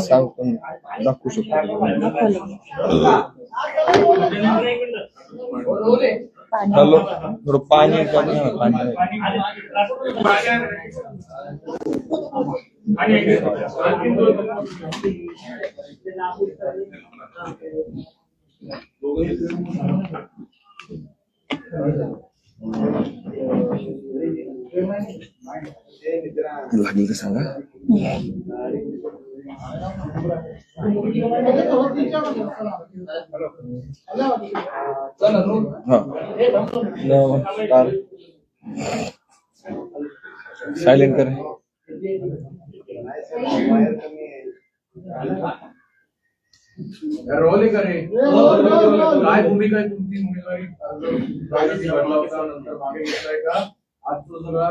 सांगतो दाखवू शकतो. हॅलो, थोडं पाणी लागेल का सांगा. सायलेंट कर. रोल करे काय भूमिका आहे तुमची उमेदवारी राजकीय बदलावानंतर मागे घेतलाय का? आज तो सगळा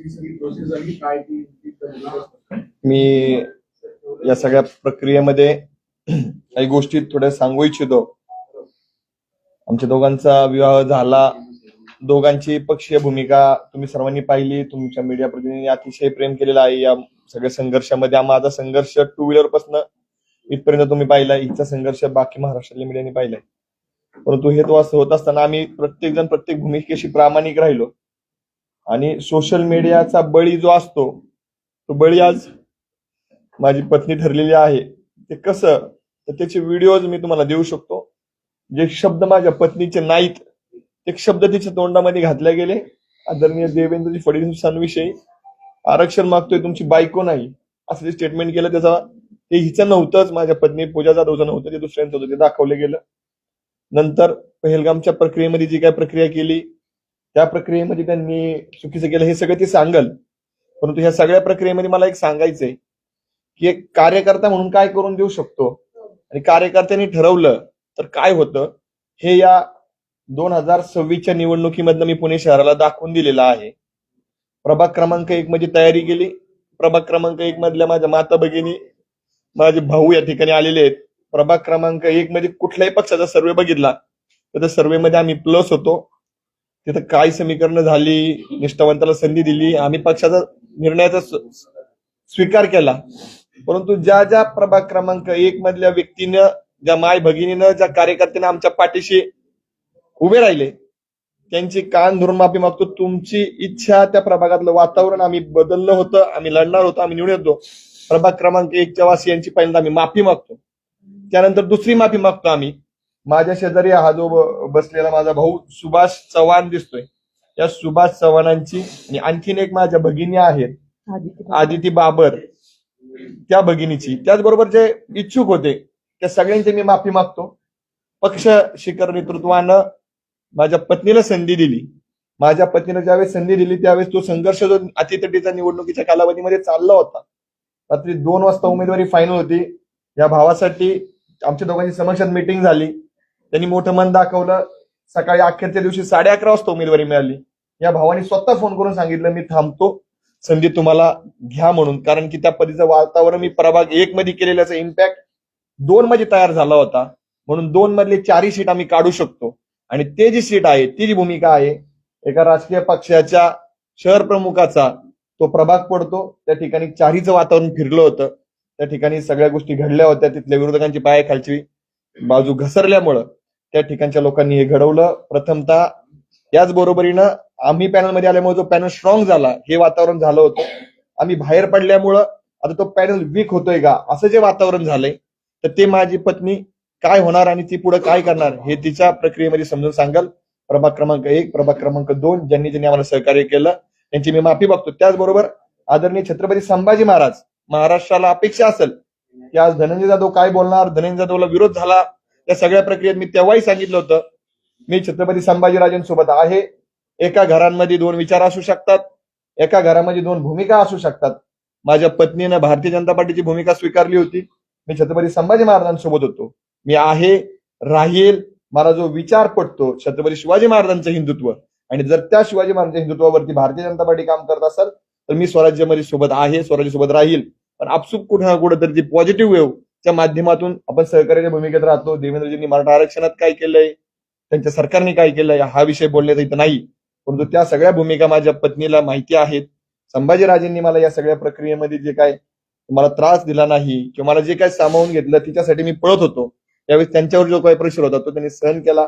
सगळी प्रोसेस झाली काय ती? मी या सगळ्या प्रक्रियेमध्ये काही गोष्टी थोड्या सांगू इच्छितो. आमच्या दोघांचा विवाह झाला. दोघांची पक्षीय भूमिका तुम्ही सर्वांनी पाहिली. तुमच्या मीडिया प्रतिनिधींनी अतिशय प्रेम केलेलं आहे या सगळ्या संघर्षामध्ये. माझा संघर्ष 2 व्हीलर पासून इथपर्यंत तुम्ही पाहिलाय. हिचा संघर्ष बाकी महाराष्ट्रातल्या मीडियाने पाहिलाय. परंतु हे तो असं होत असताना आम्ही प्रत्येक जण प्रत्येक भूमिकेशी प्रामाणिक राहिलो. आणि सोशल मीडियाचा बळी जो असतो तो बळी आज माझी पत्नी ठरलेली आहे. ते कसं, तर त्याचे व्हिडिओज मी तुम्हाला देऊ शकतो. जे शब्द माझ्या पत्नीचे नाहीत ते शब्द तिच्या तोंडामध्ये घातले गेले. आदरणीय देवेंद्रजी फडणवीसांविषयी आरक्षण मागतोय, तुमची बायको नाही, असं जे स्टेटमेंट केलं त्याचा ते हिचं नव्हतंच, माझ्या पत्नी पूजा जाधवचं नव्हतं, ते दुसऱ्यांचं होतं, ते दाखवलं गेलं. नंतर पहलगामच्या प्रक्रियेमध्ये जी काय प्रक्रिया केली त्या प्रक्रियेमध्ये त्यांनी चुकीचं केलं हे सगळं ते सांगल. परंतु ह्या सगळ्या प्रक्रियेमध्ये मला एक सांगायचंय की एक कार्यकर्ता म्हणून काय करून देऊ शकतो आणि कार्यकर्त्यांनी ठरवलं तर काय होतं हे या 2026च्या निवडणुकीमधनं मी पुणे शहराला दाखवून दिलेलं आहे. प्रभाग क्रमांक 1 मध्ये तयारी केली. प्रभाग क्रमांक 1 मधल्या माझ्या माता भगिनी, माझे भाऊ या ठिकाणी आलेले आहेत. प्रभाग क्रमांक 1 मध्ये कुठल्याही पक्षाचा सर्वे बघितला तर त्या सर्वेमध्ये आम्ही प्लस होतो. तिथं काय समीकरणं झाली, निष्ठावंताला संधी दिली, आम्ही पक्षाचा निर्णयाचा स्वीकार केला. परंतु ज्या ज्या प्रभाग क्रमांक 1 मधल्या व्यक्तीनं, ज्या माय भगिनीनं, ज्या कार्यकर्त्यांना आमच्या पाठीशी उभे राहिले त्यांची कान धरून माफी मागतो. तुमची इच्छा, त्या प्रभागातलं वातावरण आम्ही बदललं होतं, आम्ही लढणार होतो, आम्ही निवडून येतो. प्रभाग क्रमांक 1च्या वासियांची पहिल्यांदा आम्ही माफी मागतो. त्यानंतर दुसरी माफी मागतो आम्ही. माझ्या शेजारी हा जो बसलेला माझा भाऊ सुभाष चव्हाण दिसतोय, या सुभाष चव्हाणांची आणि आणखीन एक माझ्या भगिनी आहेत आदिती बाबर, त्या भगिनीची, त्याचबरोबर जे इच्छुक होते त्या सगळ्यांची मी माफी मागतो. पक्ष शिखर नेतृत्वानं माझ्या पत्नीला संधी दिली. माझ्या पत्नीला ज्यावेळेस संधी दिली त्यावेळेस तो संघर्ष जो अतितटीचा निवडणुकीच्या कालावधीमध्ये चालला होता, रात्री 2 वाजता उमेदवारी फायनल होती. या भावासाठी आमच्या दोघांची समक्षात मीटिंग झाली. त्यांनी मोठं मन दाखवलं. सकाळी अखेरच्या दिवशी 11:30 वाजता उमेदवारी मिळाली. या भावाने स्वतः फोन करून सांगितलं मी थांबतो, संधी तुम्हाला घ्या म्हणून. कारण की त्या पद्धतीचं वातावरण मी प्रभाग 1 मध्ये केलेल्याचा इम्पॅक्ट 2 मध्ये तयार झाला होता. म्हणून 2 मधले 4 सीट आम्ही काढू शकतो. आणि ते जी सीट आहे, ती जी भूमिका आहे, एका राजकीय पक्षाच्या शहर प्रमुखाचा तो प्रभाग पडतो. त्या ठिकाणी 4हीचं वातावरण फिरलं होतं. त्या ठिकाणी सगळ्या गोष्टी घडल्या होत्या. तिथल्या विरोधकांची पायाखालची बाजू घसरल्यामुळं त्या ठिकाणच्या लोकांनी हे घडवलं. प्रथमतः याच बरोबरीनं आम्ही पॅनलमध्ये आल्यामुळे जो पॅनल स्ट्रॉंग झाला हे वातावरण झालं होतं. आम्ही बाहेर पडल्यामुळं आता तो पॅनल वीक होतोय का असं जे वातावरण झालंय, तर ते माझी पत्नी काय होणार आणि ती पुढे काय करणार हे तिच्या प्रक्रियेमध्ये समजून सांगाल. प्रभाग क्रमांक 1, प्रभाग क्रमांक 2 ज्यांनी ज्यांनी आम्हाला सहकार्य केलं त्यांची मी माफी मागतो. त्याचबरोबर आदरणीय छत्रपती संभाजी महाराज, महाराष्ट्राला अपेक्षा असेल की आज धनंजय जाधव काय बोलणार, धनंजय जाधवला विरोध झाला, या सगळ्या प्रक्रियेत मी तेव्हाही सांगितलं होतं मी छत्रपती संभाजीराजांसोबत आहे. एका घरांमध्ये 2 विचार असू शकतात, एका घरामध्ये 2 भूमिका असू शकतात. माझ्या पत्नीनं भारतीय जनता पार्टीची भूमिका स्वीकारली होती. मी छत्रपती संभाजी महाराजांसोबत होतो. मी आहे, राहील. मला जो विचार पटतो छत्रपती शिवाजी महाराजांचं हिंदुत्व, आणि जर त्या शिवाजी महाराजांच्या हिंदुत्वावरती भारतीय जनता पार्टी काम करत असेल तर मी स्वराज्यामध्ये सोबत आहे, स्वराज्यासोबत राहील. पण आपसूक कुठं ना कुठं तरी ती पॉझिटिव्ह वेव्ह च्या माध्यमातून आपण सहकार्याच्या भूमिकेत राहतो. देवेंद्रजींनी मराठा आरक्षणात काय केलंय, त्यांच्या सरकारने काय केलंय हा विषय बोलण्याचा इथं नाही, परंतु त्या सगळ्या भूमिका माझ्या पत्नीला माहिती आहेत. संभाजीराजेंनी मला या सगळ्या प्रक्रियेमध्ये जे काय मला त्रास दिला नाही किंवा मला जे काय सामावून घेतलं तिच्यासाठी मी पळत होतो, त्यावेळेस त्यांच्यावर जो काही प्रेशर होता तो त्यांनी सहन केला,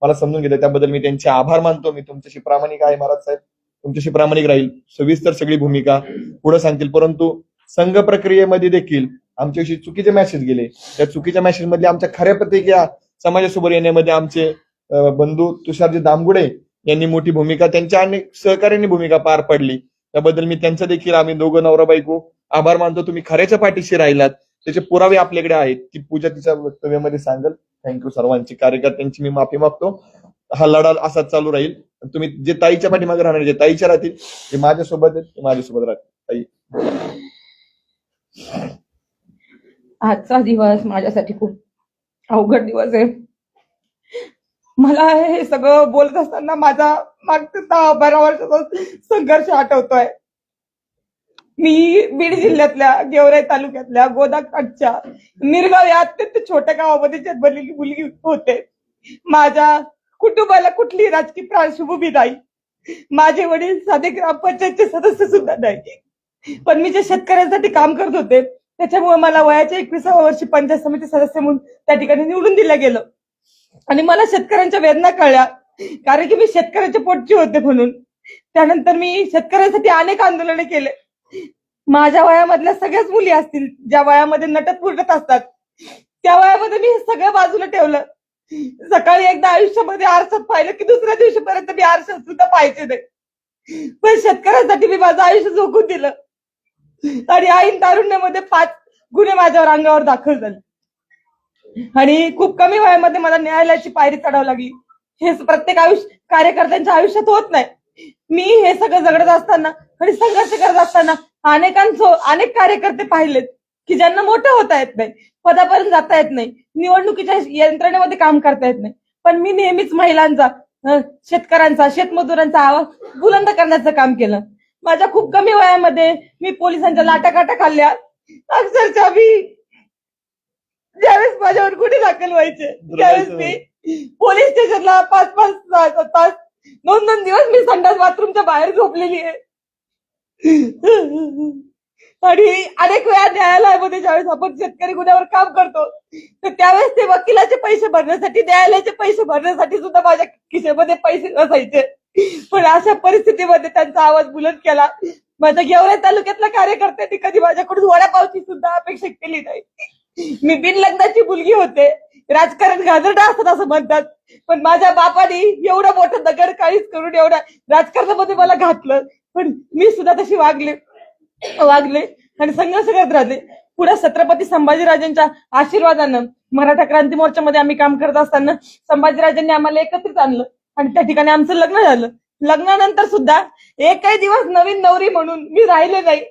मला समजून घेतलं. त्याबद्दल मी त्यांचे आभार मानतो. मी तुमच्याशी प्रामाणिक आहे महाराज साहेब, तुमच्याशी प्रामाणिक राहील. सविस्तर सगळी भूमिका पुढे सांगतील. परंतु संघ प्रक्रियेमध्ये देखील आमच्याविषयी चुकीचे मेसेज गेले. त्या चुकीच्या मेसेज मधले आमच्या खऱ्या प्रतिक्रिया समाजासमोर येण्यामध्ये आमचे बंधू तुषारजी दामगुडे यांनी मोठी भूमिका, त्यांच्या अनेक सहकार्यांनी भूमिका पार पडली. त्याबद्दल मी त्यांचं देखील, आम्ही दोघं नवरा बायको आभार मानतो. तुम्ही खऱ्याच्या पाठीशी राहिलात, त्याचे पुरावे आपल्याकडे आहेत. ती पूजा तिच्या वक्तव्यामध्ये सांगेल. थँक्यू सर्वांची, कार्यकर्त्यांची मी माफी मागतो. हा लढा असाच चालू राहील. तुम्ही जे ताईच्या पाठीमागे राहणार, जे ताईच्या राहतील, जे माझ्यासोबत आहेत ते माझ्यासोबत राहतील. ताई, आजचा दिवस माझ्यासाठी खूप अवघड दिवस आहे. मला हे सगळं बोलत असताना माझा मागच्या 10-12 वर्षाचा संघर्ष आठवतोय. मी बीड जिल्ह्यातल्या गेवराई तालुक्यातल्या गोदाकाठच्या निरगाव या अत्यंत छोट्या गावामध्ये जन्मलेली मुलगी होते. माझ्या कुटुंबाला कुठलीही राजकीय पार्श्वभूमी नाही. माझे वडील साधे ग्रामपंचायतचे सदस्य सुद्धा नाही. पण मी जे शेतकऱ्यांसाठी काम करत होते त्याच्यामुळे मला वयाच्या 21व्या वर्षी पंचायत समिती सदस्य म्हणून त्या ठिकाणी निवडून दिलं गेलं. आणि मला शेतकऱ्यांच्या वेदना कळल्या, कारण की मी शेतकऱ्याच्या पोटची होते म्हणून. त्यानंतर मी शेतकऱ्यांसाठी अनेक आंदोलने केले. माझ्या वयामधल्या सगळ्याच मुली असतील ज्या वयामध्ये नटत फुटत असतात, त्या वयामध्ये मी हे सगळं बाजूला ठेवलं. सकाळी एकदा आयुष्यामध्ये आरशात पाहिलं की दुसऱ्या दिवशीपर्यंत मी आरशात सुद्धा पाहायचे नाही. पण शेतकऱ्यांसाठी मी माझं आयुष्य झोकून दिलं. आणि ऐन तारुण्यामध्ये 5 गुन्हे माझ्यावर अंगावर दाखल झाले. आणि खूप कमी वयामध्ये मला न्यायालयाची पायरी चढावं लागली. हे प्रत्येक कार्यकर्त्यांच्या आयुष्यात होत नाही. मी हे सगळं जगत असताना आणि संघर्ष करत असताना अनेक कार्यकर्ते पाहिलेत की ज्यांना मोठं होता येत नाही, पदापर्यंत जाता येत नाही, निवडणुकीच्या यंत्रणेमध्ये काम करता येत नाही. पण मी नेहमीच महिलांचा, शेतकऱ्यांचा, शेतमजुरांचा आवाज बुलंद करण्याचं काम केलं. माझ्या खूप कमी वयामध्ये मी पोलिसांच्या लाटाकाटा खाल्ल्या. अक्षरशः मी ज्यावेळेस माझ्यावर गुन्हे दाखल व्हायचे त्यावेळेस मी पोलीस स्टेशनला 5-5 तास 2-2 दिवस मी संडास बाथरूमच्या बाहेर झोपलेली आहे. आणि अनेक वेळा न्यायालयामध्ये ज्यावेळेस आपण शेतकरी गुन्ह्यावर काम करतो तर त्यावेळेस ते वकिलाचे पैसे भरण्यासाठी, न्यायालयाचे पैसे भरण्यासाठी सुद्धा माझ्या खिशेमध्ये पैसे नसायचे. पण अशा परिस्थितीमध्ये त्यांचा आवाज बुलंद केला. माझ्या गेवराई तालुक्यातल्या कार्यकर्त्यांनी कधी माझ्याकडून वडापावची सुद्धा अपेक्षा केली नाही. मी बिनलग्नाची मुलगी होते. राजकारण घाणेरडं असतं असं म्हणतात, पण माझ्या बापाने एवढं मोठं दगड काळीच करून एवढ्या राजकारणामध्ये मला घातलं. पण मी सुद्धा तशी वागले आणि संघर्ष करत राहते. पुढे छत्रपती संभाजीराजांच्या आशीर्वादानं मराठा क्रांती मोर्चामध्ये आम्ही काम करत असताना संभाजीराजांनी आम्हाला एकत्रित आणलं आणि त्या ठिकाणी आमचं लग्न झालं. लग्नानंतर सुद्धा एकही दिवस नवीन नवरी म्हणून मी राहिले नाही.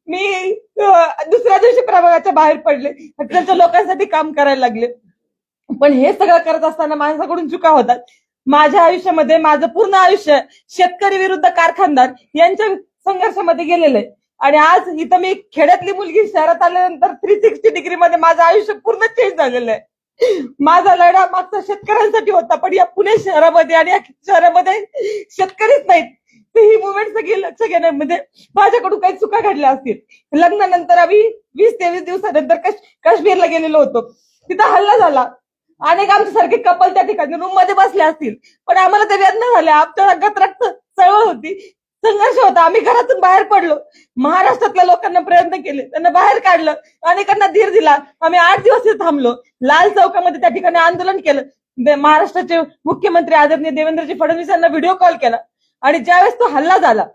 मी दुसऱ्या दिवशी प्रभागाच्या बाहेर पडले, त्यांच्या लोकांसाठी काम करायला लागले. पण हे सगळं करत असताना माझ्याकडून चुका होतात. माझ्या आयुष्यामध्ये माझं पूर्ण आयुष्य शेतकरी विरुद्ध कारखानदार यांच्या संघर्षामध्ये गेलेलं आहे. आणि आज इथं मी खेड्यातली मुलगी शहरात आल्यानंतर 360 डिग्रीमध्ये माझं आयुष्य पूर्ण चेंज झालेलं आहे. माझा लढा मागचा शेतकऱ्यांसाठी होता, पण या पुणे शहरामध्ये आणि या शहरामध्ये शेतकरीच नाहीत. तर ही मुवमेंट सगळी लक्ष घेण्यामध्ये माझ्याकडून काही चुका घडल्या असतील. लग्नानंतर आम्ही 20-23 दिवसानंतर काश्मीरला गेलेलो होतो. तिथं हल्ला झाला. अनेक आमच्यासारखे कपल त्या ठिकाणी रूम मध्ये बसले असतील, पण आम्हाला ते वेदना झाल्या. आमच्या रक्तात रक्त चळवळ होती, संघर्ष होता. आम्ही घरातून बाहेर पडलो. महाराष्ट्रातल्या लोकांना प्रयत्न केले, त्यांना बाहेर काढलं, अनेकांना धीर दिला. आम्ही 8 दिवस तिथे थांबलो. लाल चौकामध्ये त्या ठिकाणी आंदोलन केलं. महाराष्ट्राचे मुख्यमंत्री आदरणीय देवेंद्रजी फडणवीस यांना व्हिडिओ कॉल केला. आणि ज्यावेळेस तो हल्ला झाला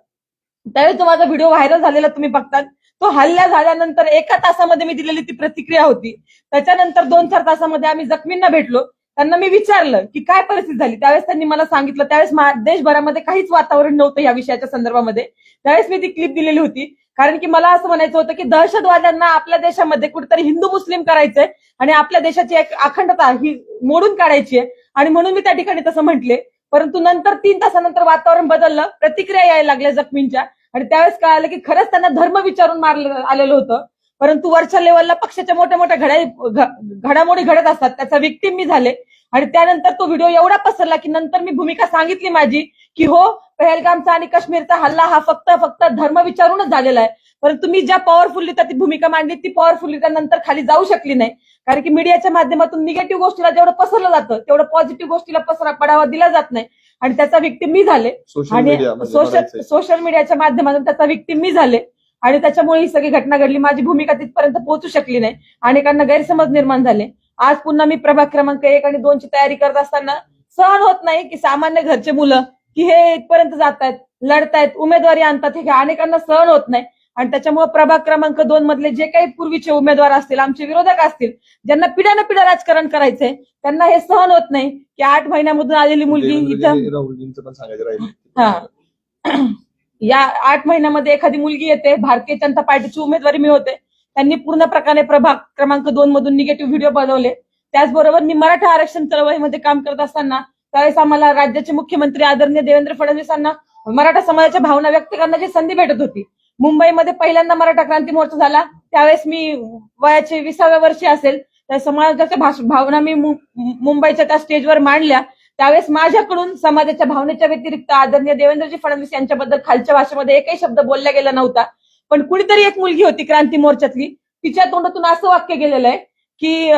त्यावेळेस तो माझा व्हिडिओ व्हायरल झालेला तुम्ही बघतात. तो हल्ला झाल्यानंतर 1 तासामध्ये मी दिलेली ती प्रतिक्रिया होती. त्याच्यानंतर 2-4 तासामध्ये आम्ही जखमींना भेटलो. त्यांना मी विचारलं की काय परिस्थिती झाली. त्यावेळेस त्यांनी मला सांगितलं. त्यावेळेस देशभरामध्ये काहीच वातावरण नव्हतं या विषयाच्या संदर्भामध्ये. त्यावेळेस मी ती क्लिप दिलेली होती, कारण की मला असं म्हणायचं होतं की दहशतवाद्यांना आपल्या देशामध्ये कुठेतरी हिंदू मुस्लिम करायचंय आणि आपल्या देशाची एक अखंडता ही मोडून काढायची आहे. आणि म्हणून मी त्या ठिकाणी तसं म्हटले. परंतु नंतर 3 तासानंतर वातावरण बदललं, प्रतिक्रिया यायला लागल्या जखमींच्या. आणि त्यावेळेस कळालं की खरंच त्यांना धर्म विचारून मारलं आलेलं होतं. परंतु वरच्या लेवलला पक्षाच्या मोठ्या मोठ्या घडामोडी घडत असतात, त्याचा विक्टीम मी झाले. आणि त्यानंतर तो व्हिडिओ एवढा पसरला की नंतर मी भूमिका सांगितली माझी की हो, पहलगामचा आणि काश्मीरचा हल्ला हा फक्त धर्म विचारूनच झालेला आहे. परंतु मी ज्या पॉवरफुलरित्या ती भूमिका मांडली ती पॉवरफुलरित्या नंतर खाली जाऊ शकली नाही, कारण की मीडियाच्या माध्यमातून निगेटिव्ह गोष्टीला जेवढं पसरलं जातं तेवढं पॉझिटिव्ह गोष्टीला पडावा दिला जात नाही. आणि त्याचा विक्टीम मी झाले. आणि सोशल मीडियाच्या माध्यमातून त्याचा विक्टीम मी झाले. आणि त्याच्यामुळे ही सगळी घटना घडली. माझी भूमिका तिथपर्यंत पोहोचू शकली नाही. अनेकांना गैरसमज निर्माण झाले. आज पुन्हा मी प्रभाग क्रमांक 1 आणि 2 ची तयारी करत असताना सहन होत नाही की सामान्य घरचे मुलं की हे इथपर्यंत जातायत, लढतायत, उमेदवारी आणतात, हे अनेकांना सहन होत नाही. आणि त्याच्यामुळे प्रभाग क्रमांक 2 मधले जे काही पूर्वीचे उमेदवार असतील, आमचे विरोधक असतील, ज्यांना पिढ्यानं पिढ्या राजकारण करायचंय, त्यांना हे सहन होत नाही की 8 महिन्यामधून आलेली मुलगी इथं राहुलजींचं पण सांगायचं राहील. या 8 महिन्यामध्ये एखादी मुलगी येते, भारतीय जनता पार्टीची उमेदवारी मिळवते. त्यांनी पूर्ण प्रकारे प्रभाग क्रमांक 2 मधून निगेटिव्ह व्हिडिओ बनवले. त्याचबरोबर मी मराठा आरक्षण चळवळीमध्ये काम करत असताना त्यावेळेस आम्हाला राज्याचे मुख्यमंत्री आदरणीय देवेंद्र फडणवीसांना मराठा समाजाच्या भावना व्यक्त करण्याची संधी भेटत होती. मुंबईमध्ये पहिल्यांदा मराठा क्रांती मोर्चा झाला, त्यावेळेस मी वयाचे 20व्या वर्षी असेल, त्या समाजाच्या भावना मी मुंबईच्या त्या स्टेजवर मांडल्या. त्यावेळेस माझ्याकडून समाजाच्या भावनेच्या व्यतिरिक्त आदरणीय देवेंद्रजी फडणवीस यांच्याबद्दल खालच्या भाषेमध्ये एकही शब्द बोलला गेला नव्हता. पण कुणीतरी एक मुलगी होती क्रांती मोर्चातली, तिच्या तोंडातून असं वाक्य गेलेलं आहे की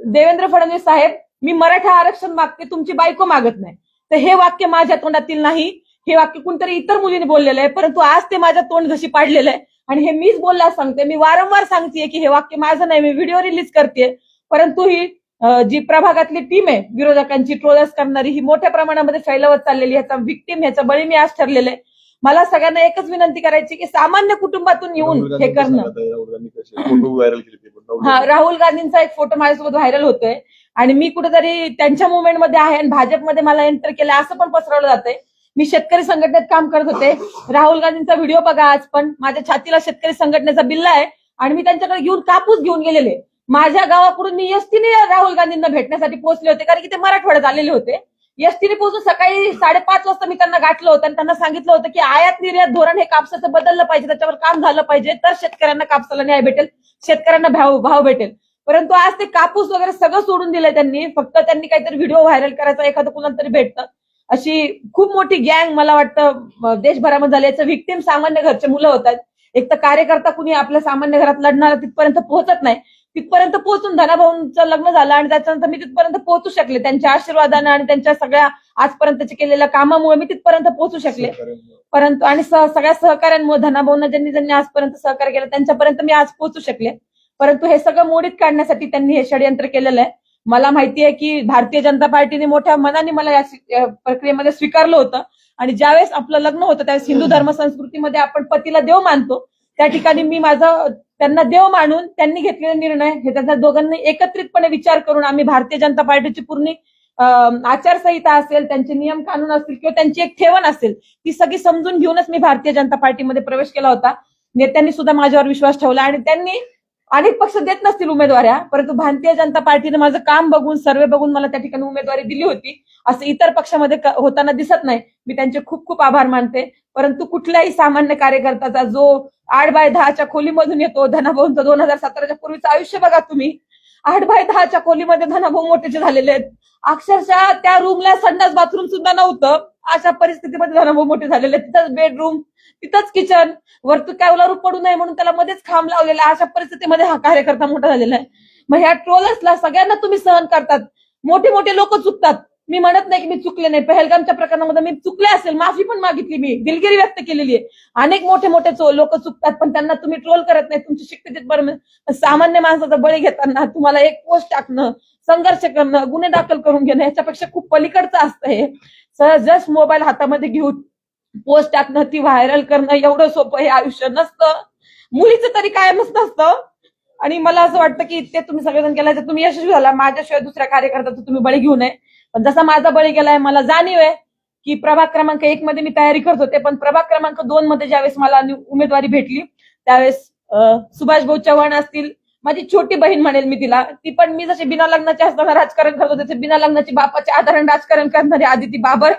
देवेंद्र फडणवीस साहेब, मी मराठा आरक्षण मागते, तुमची बायको मागत नाही. तर हे वाक्य माझ्या तोंडातील नाही, हे वाक्य कुणीतरी इतर मुलीने बोललेलं आहे. परंतु आज ते माझ्या तोंड घशी पाडलेलं आहे आणि हे मीच बोलला सांगते. मी वारंवार सांगतेय की हे वाक्य माझं नाही, मी व्हिडिओ रिलीज करते. परंतु ही जी प्रभागातली टीम आहे विरोधकांची ट्रोलर्स करणारी, ही मोठ्या प्रमाणामध्ये फैलवत चाललेली, ह्याचा विक्टीम, ह्याचा बळी मी आज ठरलेले. मला सगळ्यांना एकच विनंती करायची की सामान्य कुटुंबातून येऊन हे करणं. राहुल गांधींचा एक फोटो माझ्यासोबत व्हायरल होतोय आणि मी कुठेतरी त्यांच्या मुवमेंटमध्ये आहे आणि भाजपमध्ये मला एंटर केलं असं पण पसरवलं जातंय. मी शेतकरी संघटनेत काम करत होते. राहुल गांधींचा व्हिडिओ बघा आज पण, माझ्या छातीला शेतकरी संघटनेचा बिल्ला आहे आणि मी त्यांच्याकडे घेऊन कापूस घेऊन गेलेले. माझ्या गावाकडून मी एसटीने राहुल गांधींना भेटण्यासाठी पोहोचले होते, कारण की ते मराठवाड्यात आलेले होते. एसटीने पोहोचून सकाळी 5:30 वाजता मी त्यांना गाठलं होतं आणि त्यांना सांगितलं होतं की आयात निर्यात धोरण हे कापसाचं बदललं पाहिजे, त्याच्यावर काम झालं पाहिजे, तर शेतकऱ्यांना कापसाला न्याय भेटेल, शेतकऱ्यांना भाव भेटेल. परंतु आज ते कापूस वगैरे सगळं सोडून दिलंय त्यांनी. फक्त त्यांनी काहीतरी व्हिडिओ व्हायरल करायचा, एखादं कुणाला तरी भेटतं, अशी खूप मोठी गँग मला वाटतं देशभरामध्ये झाली. याचं व्हिक्टीम सामान्य घरचे मुलं होतात. एक तर कार्यकर्ता कुणी आपल्या सामान्य घरात लढणारा तिथपर्यंत पोहोचत नाही. तिथपर्यंत पोहोचून धनाभाऊंचं लग्न झालं आणि त्याच्यानंतर मी तिथपर्यंत पोहोचू शकले. त्यांच्या आशीर्वादानं आणि त्यांच्या सगळ्या आजपर्यंतच्या केलेल्या कामामुळे मी तिथपर्यंत पोहोचू शकले. परंतु आणि सगळ्या सहकार्यांमुळे, धनाभाऊंना ज्यांनी आजपर्यंत सहकार्य केलं त्यांच्यापर्यंत मी आज पोहोचू शकले. परंतु हे सगळं मोडीत काढण्यासाठी त्यांनी हे षडयंत्र केलेलं आहे. मला माहिती आहे की भारतीय जनता पार्टीने मोठ्या मनाने मला या प्रक्रियेमध्ये स्वीकारलं होतं. आणि ज्यावेळेस आपलं लग्न होतं त्यावेळेस हिंदू धर्म संस्कृतीमध्ये आपण पतीला देव मानतो, त्या ठिकाणी मी त्यांना देव मानून त्यांनी घेतलेला निर्णय हे त्यांच्या दोघांनी एकत्रितपणे विचार करून आम्ही भारतीय जनता पार्टीची पूर्ण आचारसंहिता असेल, त्यांचे नियम कानून असतील किंवा त्यांची एक ठेवण असेल, ती सगळी समजून घेऊनच मी भारतीय जनता पार्टीमध्ये प्रवेश केला होता. नेत्यांनी सुद्धा माझ्यावर विश्वास ठेवला आणि त्यांनी अनेक पक्ष देत नसतील उमेदवाऱ्या, परंतु भारतीय जनता पार्टीने माझं काम बघून, सर्वे बघून मला त्या ठिकाणी उमेदवारी दिली होती. असं इतर पक्षामध्ये होताना दिसत नाही. मी त्यांचे खूप खूप आभार मानते. परंतु कुठल्याही सामान्य कार्यकर्त्याचा जो 8x10च्या खोलीमधून येतो, धनाभाऊंचं 2017च्या पूर्वीचं आयुष्य बघा तुम्ही, 8x10च्या खोलीमध्ये धनाभाऊ मोठे झालेले आहेत. अक्षरशः त्या रूमला संडास बाथरूम सुद्धा नव्हतं, अशा परिस्थितीमध्ये धनाभाऊ मोठे झालेले. तिथंच बेडरूम, तिथंच किचन, वरतून कॅवला पडू नये म्हणून त्याला मध्येच खांब लावलेला, अशा परिस्थितीमध्ये हा कार्यकर्ता मोठा झालेला आहे. मग ह्या ट्रोलर्सला सगळ्यांना तुम्ही सहन करतात. मोठे मोठे लोक चुकतात, मी म्हणत नाही की मी चुकले नाही. पहलगामच्या प्रकरणामध्ये मी चुकले असेल, माफी पण मागितली, मी दिलगिरी व्यक्त केलेली आहे. अनेक मोठे मोठे लोक चुकतात, पण त्यांना तुम्ही ट्रोल करत नाही. तुमची शिक्के तिथपर्यंत. सामान्य माणसाचा बळी घेताना तुम्हाला एक पोस्ट टाकणं, संघर्ष करणं, गुन्हे दाखल करून घेणं, याच्यापेक्षा खूप पलीकडचं असतं हे. जस्ट मोबाईल हातामध्ये घेऊन पोस्ट टाकणं, ती व्हायरल करणं एवढं सोपं हे आयुष्य नसतं. मुलीचं तरी कायमच नसतं. आणि मला असं वाटतं की ते तुम्ही सगळेजण केलं तर तुम्ही यशस्वी झाला. माझ्याशिवाय दुसऱ्या कार्यकर्त्याचा तुम्ही बळी घेऊ नये. पण जसा माझा बळी गेलाय, मला जाणीव आहे की प्रभाग क्रमांक 1 मध्ये मी तयारी करत होते, पण प्रभाग क्रमांक 2 मध्ये ज्यावेळेस मला उमेदवारी भेटली त्यावेळेस सुभाष भाऊ चव्हाण असतील, माझी छोटी बहीण म्हणेल मी तिला, ती पण मी जसे बिना लग्नाचे असताना राजकारण करत होते, बिना लग्नाची बापाचे आधारण राजकारण करणारी आदिती बाबर,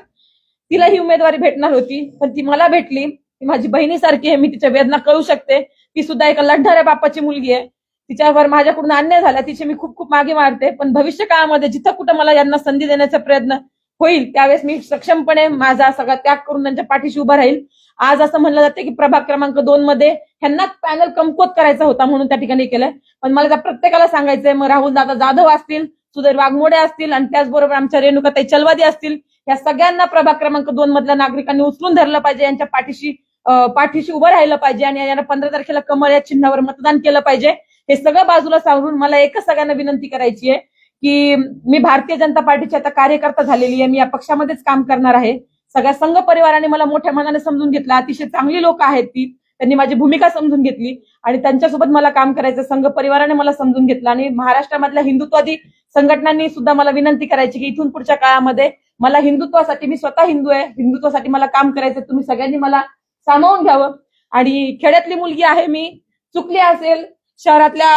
तिला ही उमेदवारी भेटणार होती, पण ती मला भेटली. ती माझी बहिणीसारखी आहे, मी तिच्या वेदना कळू शकते. ती सुद्धा एका लढणाऱ्या बापाची मुलगी आहे. तिच्यावर माझ्याकडून अन्याय झाला, तिचे मी खूप खूप मागे मारते. पण भविष्य काळामध्ये जिथं कुठं मला यांना संधी देण्याचा प्रयत्न होईल त्यावेळेस मी सक्षमपणे माझा सगळा त्याग करून त्यांच्या पाठीशी उभा राहील. आज असं म्हणलं जाते की प्रभाग क्रमांक 2 मध्ये ह्यांना पॅनल कमकुवत करायचा होता म्हणून त्या ठिकाणी केलंय. पण मला त्या प्रत्येकाला सांगायचंय, मग राहुल दादा जाधव असतील, सुधीर वाघमोडे असतील आणि त्याचबरोबर आमच्या रेणुकाताई चलवादी असतील, या सगळ्यांना प्रभाग क्रमांक 2 मधल्या नागरिकांनी उचलून धरलं पाहिजे, यांच्या पाठीशी उभं राहिलं पाहिजे आणि यांना 15 तारखेला कमळ या चिन्हावर मतदान केलं पाहिजे. हे सगळं बाजूला सावरून मला एकच सगळ्यांना विनंती करायची आहे की मी भारतीय जनता पार्टीची आता कार्यकर्ता झालेली आहे. मी या पक्षामध्येच काम करणार आहे. सगळ्या संघ परिवाराने मला मोठ्या मनाने समजून घेतलं. अतिशय चांगली लोक आहेत ती, त्यांनी माझी भूमिका समजून घेतली आणि त्यांच्यासोबत मला काम करायचं. संघ परिवाराने मला समजून घेतलं आणि महाराष्ट्रामधल्या हिंदुत्ववादी संघटनांनी सुद्धा मला विनंती करायची की इथून पुढच्या काळामध्ये मला हिंदुत्वासाठी, मी स्वतः हिंदू आहे, हिंदुत्वासाठी मला काम करायचं. तुम्ही सगळ्यांनी मला सामावून घ्यावं. आणि खेड्यातली मुलगी आहे मी, चुकली असेल, शहरातल्या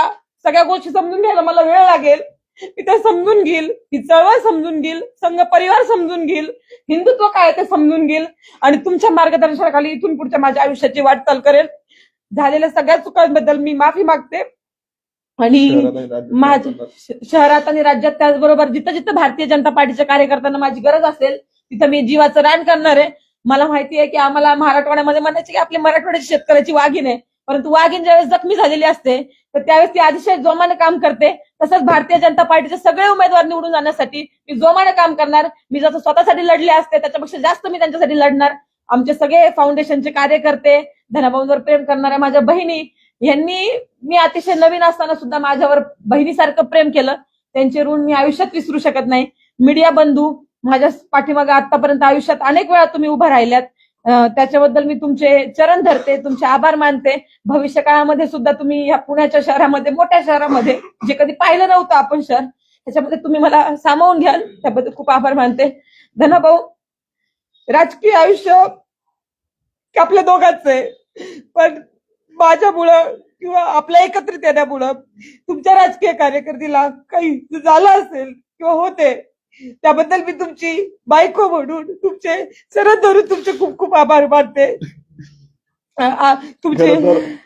सगळ्या गोष्टी समजून घ्यायला मला वेळ लागेल. मी ते समजून घेईल, ही चळवळ समजून घेईल, संघ परिवार समजून घेईल, हिंदुत्व काय ते समजून घेईल आणि तुमच्या मार्गदर्शनाखाली इथून पुढच्या माझ्या आयुष्याची वाटचाल करेल. झालेल्या सगळ्या चुकांबद्दल मी माफी मागते आणि शहरात आणि राज्यात त्याचबरोबर जिथं जिथं भारतीय जनता पार्टीच्या कार्यकर्त्यांना माझी गरज असेल तिथं मी जीवाचं रान करणार आहे. मला माहिती आहे की आम्हाला मराठवाड्यामध्ये म्हणायचे की आपली मराठवाड्याची शेतकऱ्याची वाघीण आहे, परंतु वाघीण ज्यावेळेस जखमी झालेली असते तर त्यावेळेस ती अतिशय जोमाने काम करते. तसंच भारतीय जनता पार्टीचे सगळे उमेदवार निवडून जाण्यासाठी मी जोमाने काम करणार. मी जसं स्वतःसाठी लढले असते त्याच्यापेक्षा जास्त मी त्यांच्यासाठी लढणार. आमचे सगळे फाउंडेशनचे कार्यकर्ते, धनाभाऊंवर प्रेम करणाऱ्या माझ्या बहिणी, यांनी मी अतिशय नवीन असताना सुद्धा माझ्यावर बहिणीसारखं प्रेम केलं. त्यांचे ऋण मी आयुष्यात विसरू शकत नाही. मीडिया बंधू, माझ्या पाठीमागे आतापर्यंत आयुष्यात अनेक वेळा तुम्ही उभा राहिल्यात, त्याच्याबद्दल मी तुमचे चरण धरते, तुमचे आभार मानते. भविष्य काळामध्ये सुद्धा तुम्ही या पुण्याच्या शहरामध्ये, मोठ्या शहरामध्ये जे कधी पाहिलं नव्हतं आपण शहर, त्याच्यामध्ये तुम्ही मला सामावून घ्याल, त्याबद्दल खूप आभार मानते. धनाभाऊ, राजकीय आयुष्य आपल्या दोघांचं आहे, पण माझ्यामुळं किंवा आपल्या एकत्रित येण्यामुळं तुमच्या राजकीय कारकिर्दीला काही झालं असेल किंवा होते, त्याबद्दल मी तुमची बायको म्हणून तुमचे शरण धरून तुमचे खूप खूप आभार मानते. तुमचे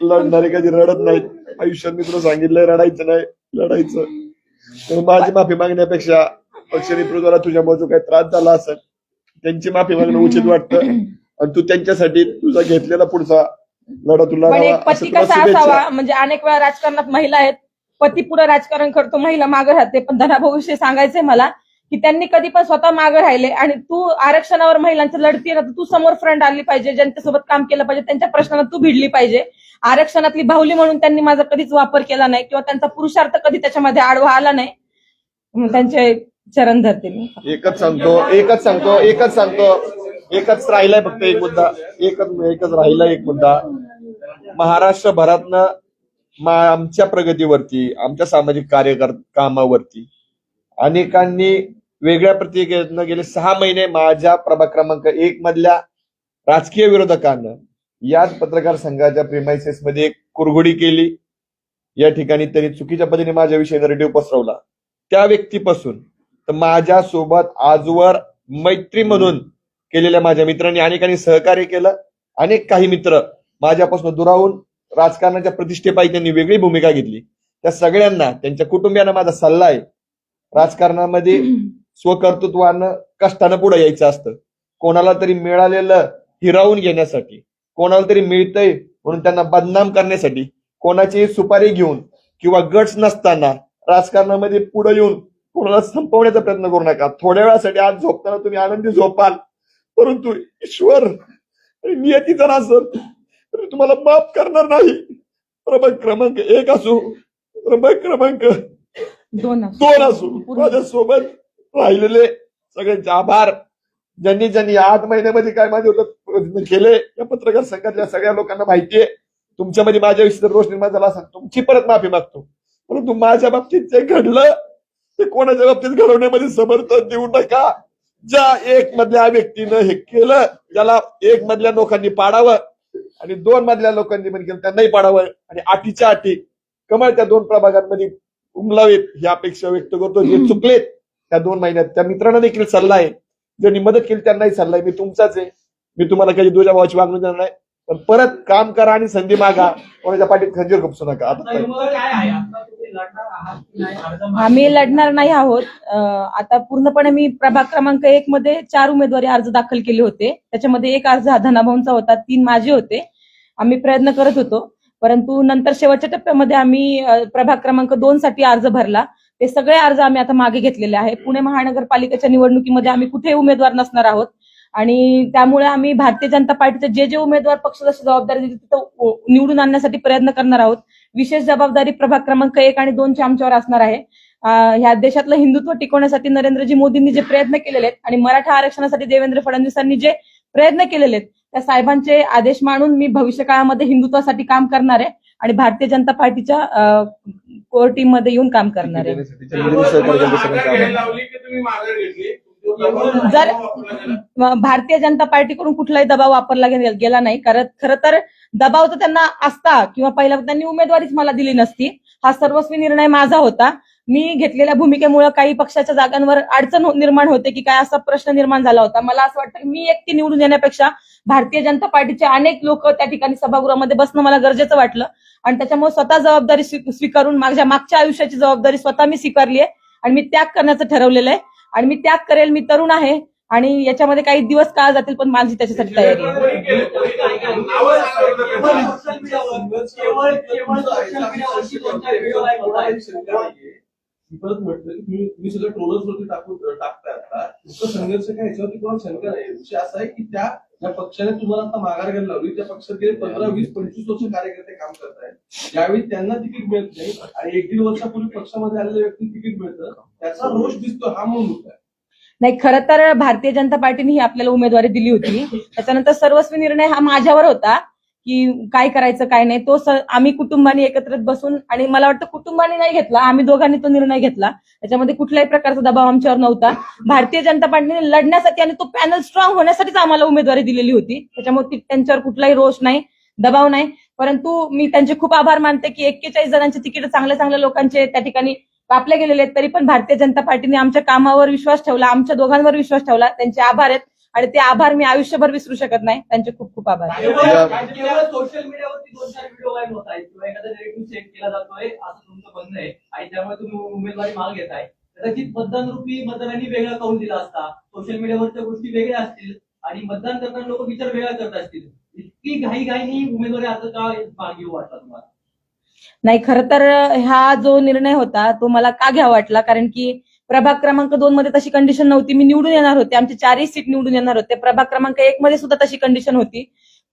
लढणारे कधी रडत नाहीत. आयुष्यात मी तुला सांगितलंय रडायचं नाही, लढायचं. तर माझी माफी मागण्यापेक्षा पक्षनेतृत्वाला तुझ्यामुळे जो काही त्रास झाला असेल त्यांची माफी मागणं उचित वाटतं आणि तू त्यांच्यासाठी तुझा घेतलेला पुढचा लढा तुला पण एक पती कसा असावा, म्हणजे अनेक वेळा राजकारणात महिला आहेत, पती पुढे राजकारण करतो, महिला मागे राहते. पण धनाभाऊ विषयी सांगायचंय मला की त्यांनी कधी पण स्वतः मागे राहिले आणि तू आरक्षणावर महिलांचं लढतीये ना, तर तू समोर फ्रंट आली पाहिजे, ज्यांच्यासोबत काम केलं पाहिजे, त्यांच्या प्रश्नाला तू भिडली पाहिजे. आरक्षणातली बाहुली म्हणून त्यांनी माझा कधीच वापर केला नाही किंवा त्यांचा पुरुषार्थ कधी त्याच्यामध्ये आडवा आला नाही. त्यांचे चरण धरते मी. एकच सांगतो एकच राहिलाय फक्त एक मुद्दा, एकच राहिला एक मुद्दा. महाराष्ट्रभरातनं आमच्या प्रगतीवरती, आमच्या सामाजिक कामावरती अनेकांनी वेगळ्या प्रतिक्रियेनं गेले 6 महिने माझ्या प्रभाग क्रमांक 1 मधल्या राजकीय विरोधकांना याच पत्रकार संघाच्या प्रेमायसेस मध्ये एक कुरघोडी केली. या ठिकाणी त्यांनी चुकीच्या पद्धतीने माझ्याविषयी नरेटिव्ह पसरवला. त्या व्यक्तीपासून तर माझ्यासोबत आजवर मैत्री म्हणून केलेल्या माझ्या मित्रांनी अनेकांनी सहकार्य केलं. अनेक काही मित्र माझ्यापासून दुरावून राजकारणाच्या प्रतिष्ठेपायी त्यांनी वेगळी भूमिका घेतली. त्या सगळ्यांना, त्यांच्या कुटुंबियांना माझा सल्ला आहे, राजकारणामध्ये स्वकर्तृत्वानं कष्टानं पुढे यायचं असतं. कोणाला तरी मिळालेलं हिरावून घेण्यासाठी, कोणाला तरी मिळतंय म्हणून त्यांना बदनाम करण्यासाठी, कोणाची सुपारी घेऊन किंवा गट्स नसताना राजकारणामध्ये पुढे येऊन कोणाला संपवण्याचा प्रयत्न करू नका. थोड्या वेळासाठी आज झोपताना तुम्ही आनंदी झोपाल, परंतु ईश्वर आणि नियती जर असेल तरी तुम्हाला माफ करणार नाही. प्रभाग क्रमांक 1 असो, प्रभाग क्रमांक 2 असो, माझ्यासोबत राहिलेले सगळ्यांचे आभार. ज्यांनी 8 महिन्यामध्ये काय माझे केले या पत्रकार संघातल्या सगळ्या लोकांना माहितीये. तुमच्यामध्ये माझ्याविषयी रोष निर्माण झाला असेल, तुमची परत माफी मागतो. परंतु माझ्या बाबतीत जे घडलं ते कोणाच्या बाबतीत घडवण्यामध्ये समर्थन देऊ नका. ज्या 1 मधल्या व्यक्तीनं हे केलं त्याला 1 मधल्या लोकांनी पाडावं आणि 2 मधल्या लोकांनी पण केलं त्यांनाही पाडावं आणि 8च्या 8 कमळ त्या 2 प्रभागांमध्ये उमलावेत ही अपेक्षा व्यक्त करतो. जे चुकलेत त्या 2 महिन्यात त्या मित्रांना देखील सल्ला आहे, ज्यांनी मदत केली त्यांनाही सल्ला आहे, मी तुमचाच आहे. मी तुम्हाला कधी दुजा भावाची वागणूक देणार नाही. पण परत काम करा आणि संधी मागा, कोणाच्या पाठीत खंजीर खुपसू नका. आता काय आहे आता तुम्ही लढणार आहात की नाही अर्ज आम्ही लढणार नाही आहोत. आता पूर्णपणे मी प्रभाग क्रमांक 1 मध्ये 4 उमेदवारी अर्ज दाखल केले होते. त्याच्यामध्ये एक अर्ज हा धनाभाऊंचा होता, 3 माझे होते. आम्ही प्रयत्न करत होतो, परंतु नंतर शेवटच्या टप्प्यामध्ये आम्ही प्रभाग क्रमांक 2 साठी अर्ज भरला. ते सगळे अर्ज आम्ही आता मागे घेतलेले आहे. पुणे महानगरपालिकेच्या निवडणुकीमध्ये आम्ही कुठेही उमेदवार नसणार आहोत आणि त्यामुळे आम्ही भारतीय जनता पार्टीचे जे उमेदवार पक्ष जशी जबाबदारी दिली तिथं निवडून आणण्यासाठी प्रयत्न करणार आहोत. विशेष जबाबदारी प्रभाग क्रमांक 1 आणि 2 ची आमच्यावर असणार आहे. ह्या देशातलं हिंदुत्व टिकवण्यासाठी नरेंद्रजी मोदींनी जे प्रयत्न केलेले आहेत आणि मराठा आरक्षणासाठी देवेंद्र फडणवीसांनी जे प्रयत्न केलेले आहेत त्या साहेबांचे आदेश मानून मी भविष्य काळामध्ये हिंदुत्वासाठी काम करणार आहे आणि भारतीय जनता पार्टीच्या कोर टीम मध्ये येऊन काम करणार आहे. जर भारतीय जनता पार्टीकडून कुठलाही दबाव वापरला गेला नाही, कारण खरं तर दबाव तर त्यांना असता किंवा पहिला त्यांनी उमेदवारीच मला दिली नसती. हा सर्वस्वी निर्णय माझा होता. मी घेतलेल्या भूमिकेमुळे काही पक्षाच्या जागांवर अडचण निर्माण होते की काय असा प्रश्न निर्माण झाला होता. मला असं वाटतं की मी एकटी निवडून येण्यापेक्षा भारतीय जनता पार्टीचे अनेक लोक त्या ठिकाणी सभागृहामध्ये बसणं मला गरजेचं वाटलं आणि त्याच्यामुळे स्वतः जबाबदारी स्वीकारून माझ्या मागच्या आयुष्याची जबाबदारी स्वतः मी स्वीकारली आहे आणि मी त्याग करण्याचं ठरवलेलं आहे आणि मी त्याग करेल. मी तरुण आहे आणि याच्यामध्ये काही दिवस काळ जातील पण माझी त्याच्यासाठी तयारी आहे. परत म्हटलं की तुम्ही सगळं ट्रोलर्सवरती टाकताय. आता इतकं संघर्ष काय याच्यावरती कोणाला शंका नाही. विषय असा आहे की ज्या पक्षाने तुम्हाला आता माघार घ्यायला लावली त्या पक्षात गेले 15, 20, 25 वर्ष कार्यकर्ते काम करतायत. ज्यावेळी त्यांना तिकीट मिळत नाही आणि 1-1.5 वर्षापूर्वी पक्षामध्ये आलेल्या व्यक्ती तिकीट मिळतं त्याचा रोष दिसतो, हा मूळ मुद्दा आहे. नाही, खरं तर भारतीय जनता पार्टीने ही आपल्याला उमेदवारी दिली होती. त्याच्यानंतर सर्वस्वी निर्णय हा माझ्यावर होता की काय करायचं काय नाही. तो आम्ही कुटुंबाने एकत्रित बसून आणि मला वाटतं कुटुंबाने नाही घेतला, आम्ही दोघांनी तो निर्णय घेतला. त्याच्यामध्ये कुठल्याही प्रकारचा दबाव आमच्यावर नव्हता. भारतीय जनता पार्टीने लढण्यासाठी आणि तो पॅनल स्ट्रॉंग होण्यासाठीच आम्हाला उमेदवारी दिलेली होती. त्याच्यामुळे त्यांच्यावर कुठलाही रोष नाही, दबाव नाही. परंतु मी त्यांचे खूप आभार मानते की 41 जणांचे तिकीट चांगल्या लोकांचे त्या ठिकाणी कापले गेलेले आहेत. तरी पण भारतीय जनता पार्टीने आमच्या कामावर विश्वास ठेवला, आमच्या दोघांवर विश्वास ठेवला. त्यांचे आभार आहेत आणि ते आभार मी आयुष्यभर विसरू शकत नाही. त्यांचे खूप खूप आभार. सोशल मीडियावरती 2-4 व्हिडिओ व्हायरल होत आहेत किंवा एखादा नेरेटिव्ह सेट केला जातोय असं तुमचं म्हणणं आहे आणि त्यामुळे तुम्ही उमेदवारी मागे घेताय. कदाचित मतदानरूपी मतदारांनी वेगळा कौल दिला असता, सोशल मीडियावरच्या गोष्टी वेगळ्या असतील आणि मतदान करताना लोक विचार वेगळा करत असतील. इतकी घाईघाईनी उमेदवारी अर्ज का मागे घेऊ वाटला तुम्हाला? नाही, खरं तर हा जो निर्णय होता तो मला का घ्यावा वाटला, कारण की प्रभाग क्रमांक 2 मध्ये तशी कंडिशन नव्हती. मी निवडून येणार होते, आमचे 4ही सीट निवडून येणार होते. प्रभाग क्रमांक 1 मध्ये सुद्धा तशी कंडिशन होती.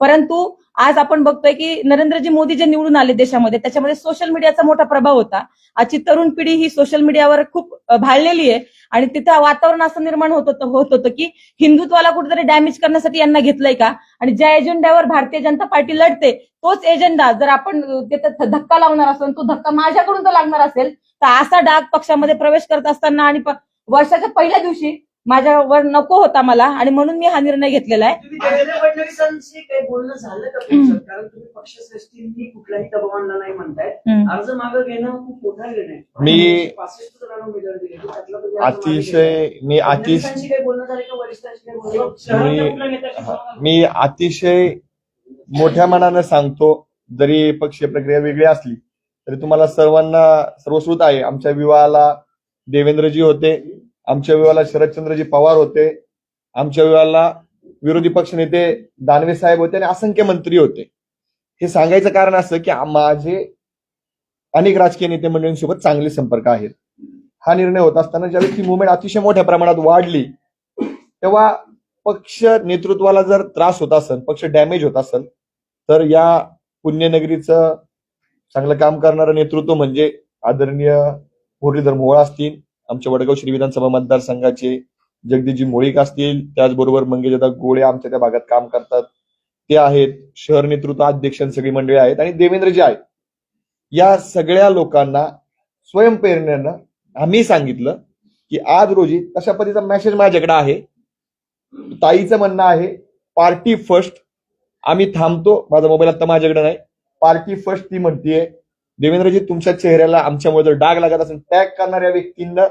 परंतु आज आपण बघतोय की नरेंद्रजी मोदी जे निवडून आले देशामध्ये त्याच्यामध्ये सोशल मीडियाचा मोठा प्रभाव होता. आजची तरुण पिढी ही सोशल मीडियावर खूप भाळलेली आहे आणि तिथं वातावरण असं निर्माण होत होतं की हिंदुत्वाला कुठेतरी डॅमेज करण्यासाठी यांना घेतलंय का आणि ज्या एजेंड्यावर भारतीय जनता पार्टी लढते तोच एजेंडा जर आपण तिथं धक्का लावणार असेल, तो धक्का माझ्याकडून तर लागणार असेल, तर असा डाग पक्षामध्ये प्रवेश करत असताना आणि वर्षाच्या पहिल्या दिवशी माझ्यावर नको होता मला आणि म्हणून मी हा निर्णय घेतलेला आहे. देवेंद्र फडणवीसांशी काही बोलणं झालं का पक्षात? कारण तुम्ही पक्षश्रेष्ठींनी कुठलाही दबाव आणला नाही म्हणताय. अर्ज मागं घेणं खूप मोठा निर्णय. मी 65 जणांना उमेदवारी दिली त्यातला तुम्ही अतिशय काही बोलणं झालं का वरिष्ठांशी काही बोलणं? मी अतिशय मोठ्या मनानं सांगतो, जरी पक्षीय प्रक्रिया वेगळी असली तरी तुम्हाला सर्वांना सर्वश्रुत आहे. आमच्या विवाहाला देवेंद्रजी होते, आमच्या विवाहाला शरदचंद्रजी पवार होते, आमच्या विवाहाला विरोधी पक्षनेते दानवे साहेब होते आणि असंख्य मंत्री होते. हे सांगायचं कारण असं की माझे अनेक राजकीय नेते मंडळींसोबत चांगले संपर्क आहेत. हा निर्णय होत असताना ज्यावेळी ती मुवमेंट अतिशय मोठ्या प्रमाणात वाढली तेव्हा पक्ष नेतृत्वाला जर त्रास होत असेल, पक्ष डॅमेज होत असेल, तर या पुण्यनगरीचं चांगलं काम करणारं नेतृत्व म्हणजे आदरणीय मुरलीधर मोहोळ असतील, आमच्या वडगाव श्री विधानसभा मतदारसंघाचे जगदीशजी मोळीक असतील, त्याचबरोबर मंगेशदादा गोळे आमच्या त्या भागात काम करतात ते आहेत, शहर नेतृत्व अध्यक्ष सगळी मंडळी आहेत आणि देवेंद्रजी आहेत. या सगळ्या लोकांना स्वयंप्रेरणेनं आम्ही सांगितलं की आज रोजी तशा पद्धतीचा मेसेज माझ्याकडे आहे. ताईचं म्हणणं आहे पार्टी फर्स्ट, आम्ही थांबतो. माझा मोबाईल आता माझ्याकडे नाही. पार्टी फर्स्ट ती म्हणतीये. देवेंद्रजी तुमच्या चेहऱ्याला आमच्यामुळे जर डाग लागत असेल, टॅग करणाऱ्या व्यक्तींना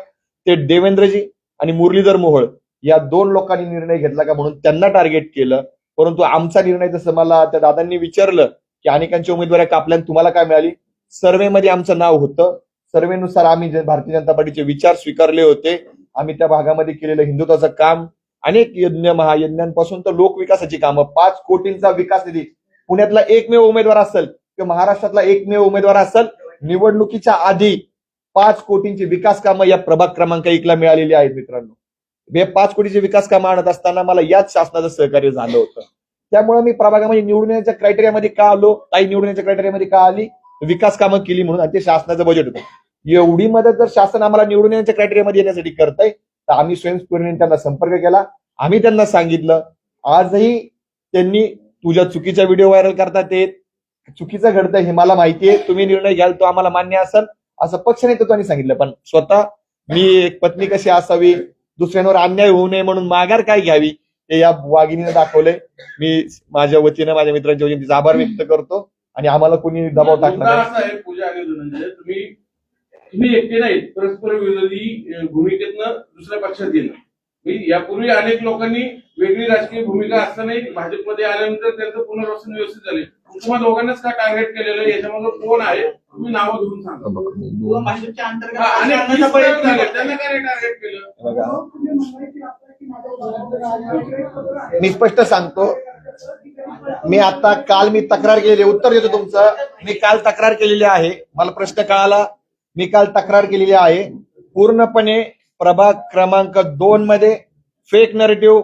ते देवेंद्रजी आणि मुरलीधर मोहोळ या 2 लोकांनी निर्णय घेतला का म्हणून त्यांना टार्गेट केलं परंतु आमचा निर्णय, जसं मला त्या दादांनी विचारलं की अनेकांची उमेदवारी कापल्या आणि तुम्हाला काय मिळाली, सर्व्हेमध्ये आमचं नाव होतं. सर्व्हेनुसार आम्ही भारतीय जनता पार्टीचे विचार स्वीकारले होते. आम्ही त्या भागामध्ये केलेलं हिंदुत्वाचं काम, अनेक यज्ञ महायज्ञांपासून तर लोकविकासाची कामं, 5 कोटींचा विकास निधी, पुण्यातला एकमेव उमेदवार असेल किंवा महाराष्ट्रातला एकमेव उमेदवार असेल, निवडणुकीच्या आधी 5 कोटींची विकास कामं या प्रभाग क्रमांक 1 ला मिळालेली आहेत. मित्रांनो, हे 5 कोटीची विकास कामं आणत असताना मला याच शासनाचं सहकार्य झालं होतं. त्यामुळे मी प्रभागामध्ये निवडून येण्याच्या क्रायटेरियामध्ये का आलो, काही निवडून येण्याच्या क्रायटेरियामध्ये का आली, विकास कामं केली म्हणून, आणि ते शासनाचं बजेट होतं. एवढी मदत जर शासन आम्हाला निवडून येण्याच्या क्रायटेरियामध्ये येण्यासाठी करतंय, तर आम्ही स्वयंस्फूर्तीने त्यांना संपर्क केला. आम्ही त्यांना सांगितलं, आजही त्यांनी तुझ्या चुकीचा व्हिडिओ व्हायरल करतात, ते चुकीचं घडतंय हे मला माहितीये, तुम्ही निर्णय घ्याल तो आम्हाला मान्य असेल असं पक्ष नेतृत्वाने सांगितलं. पण स्वतः मी एक पत्नी कशी असावी, दुसऱ्यांवर अन्याय होऊ नये म्हणून माघार काय घ्यावी, ते या वाघिणीने दाखवलंय. मी माझ्या वतीनं, माझ्या मित्रांच्या वतीने तिचा आभार व्यक्त करतो आणि आम्हाला कोणी दबाव टाकला मुद्दा नाही. असा आहे पूजा आणि धनंजय, तुम्ही एकटे नाहीत, परस्पर विरोधी भूमिकेतनं दुसऱ्या पक्षात गेला. यापूर्वी अनेक लोकांनी वेगळी राजकीय भूमिका असतानाही भाजपमध्ये आल्यानंतर त्यांचं पुनर्वसन व्यवस्थित झाले. तुम्हाला दोघांनाच का टार्गेट केलेलं आहे, याच्यामध्ये कोण आहे, तुम्ही नावं घेऊन सांगा. भाजपच्या अनेक अंतर्गत प्रयत्न झाले, त्यांना काय टार्गेट केलं? बघा, मी स्पष्ट सांगतो, मी आता काल मी तक्रार केली, उत्तर देतो तुमचं. मी काल तक्रार केलेली आहे, मला प्रश्न कळाला, मी काल तक्रार केलेली आहे. पूर्णपणे प्रभाग क्रमांक 2 मध्ये fake narrative,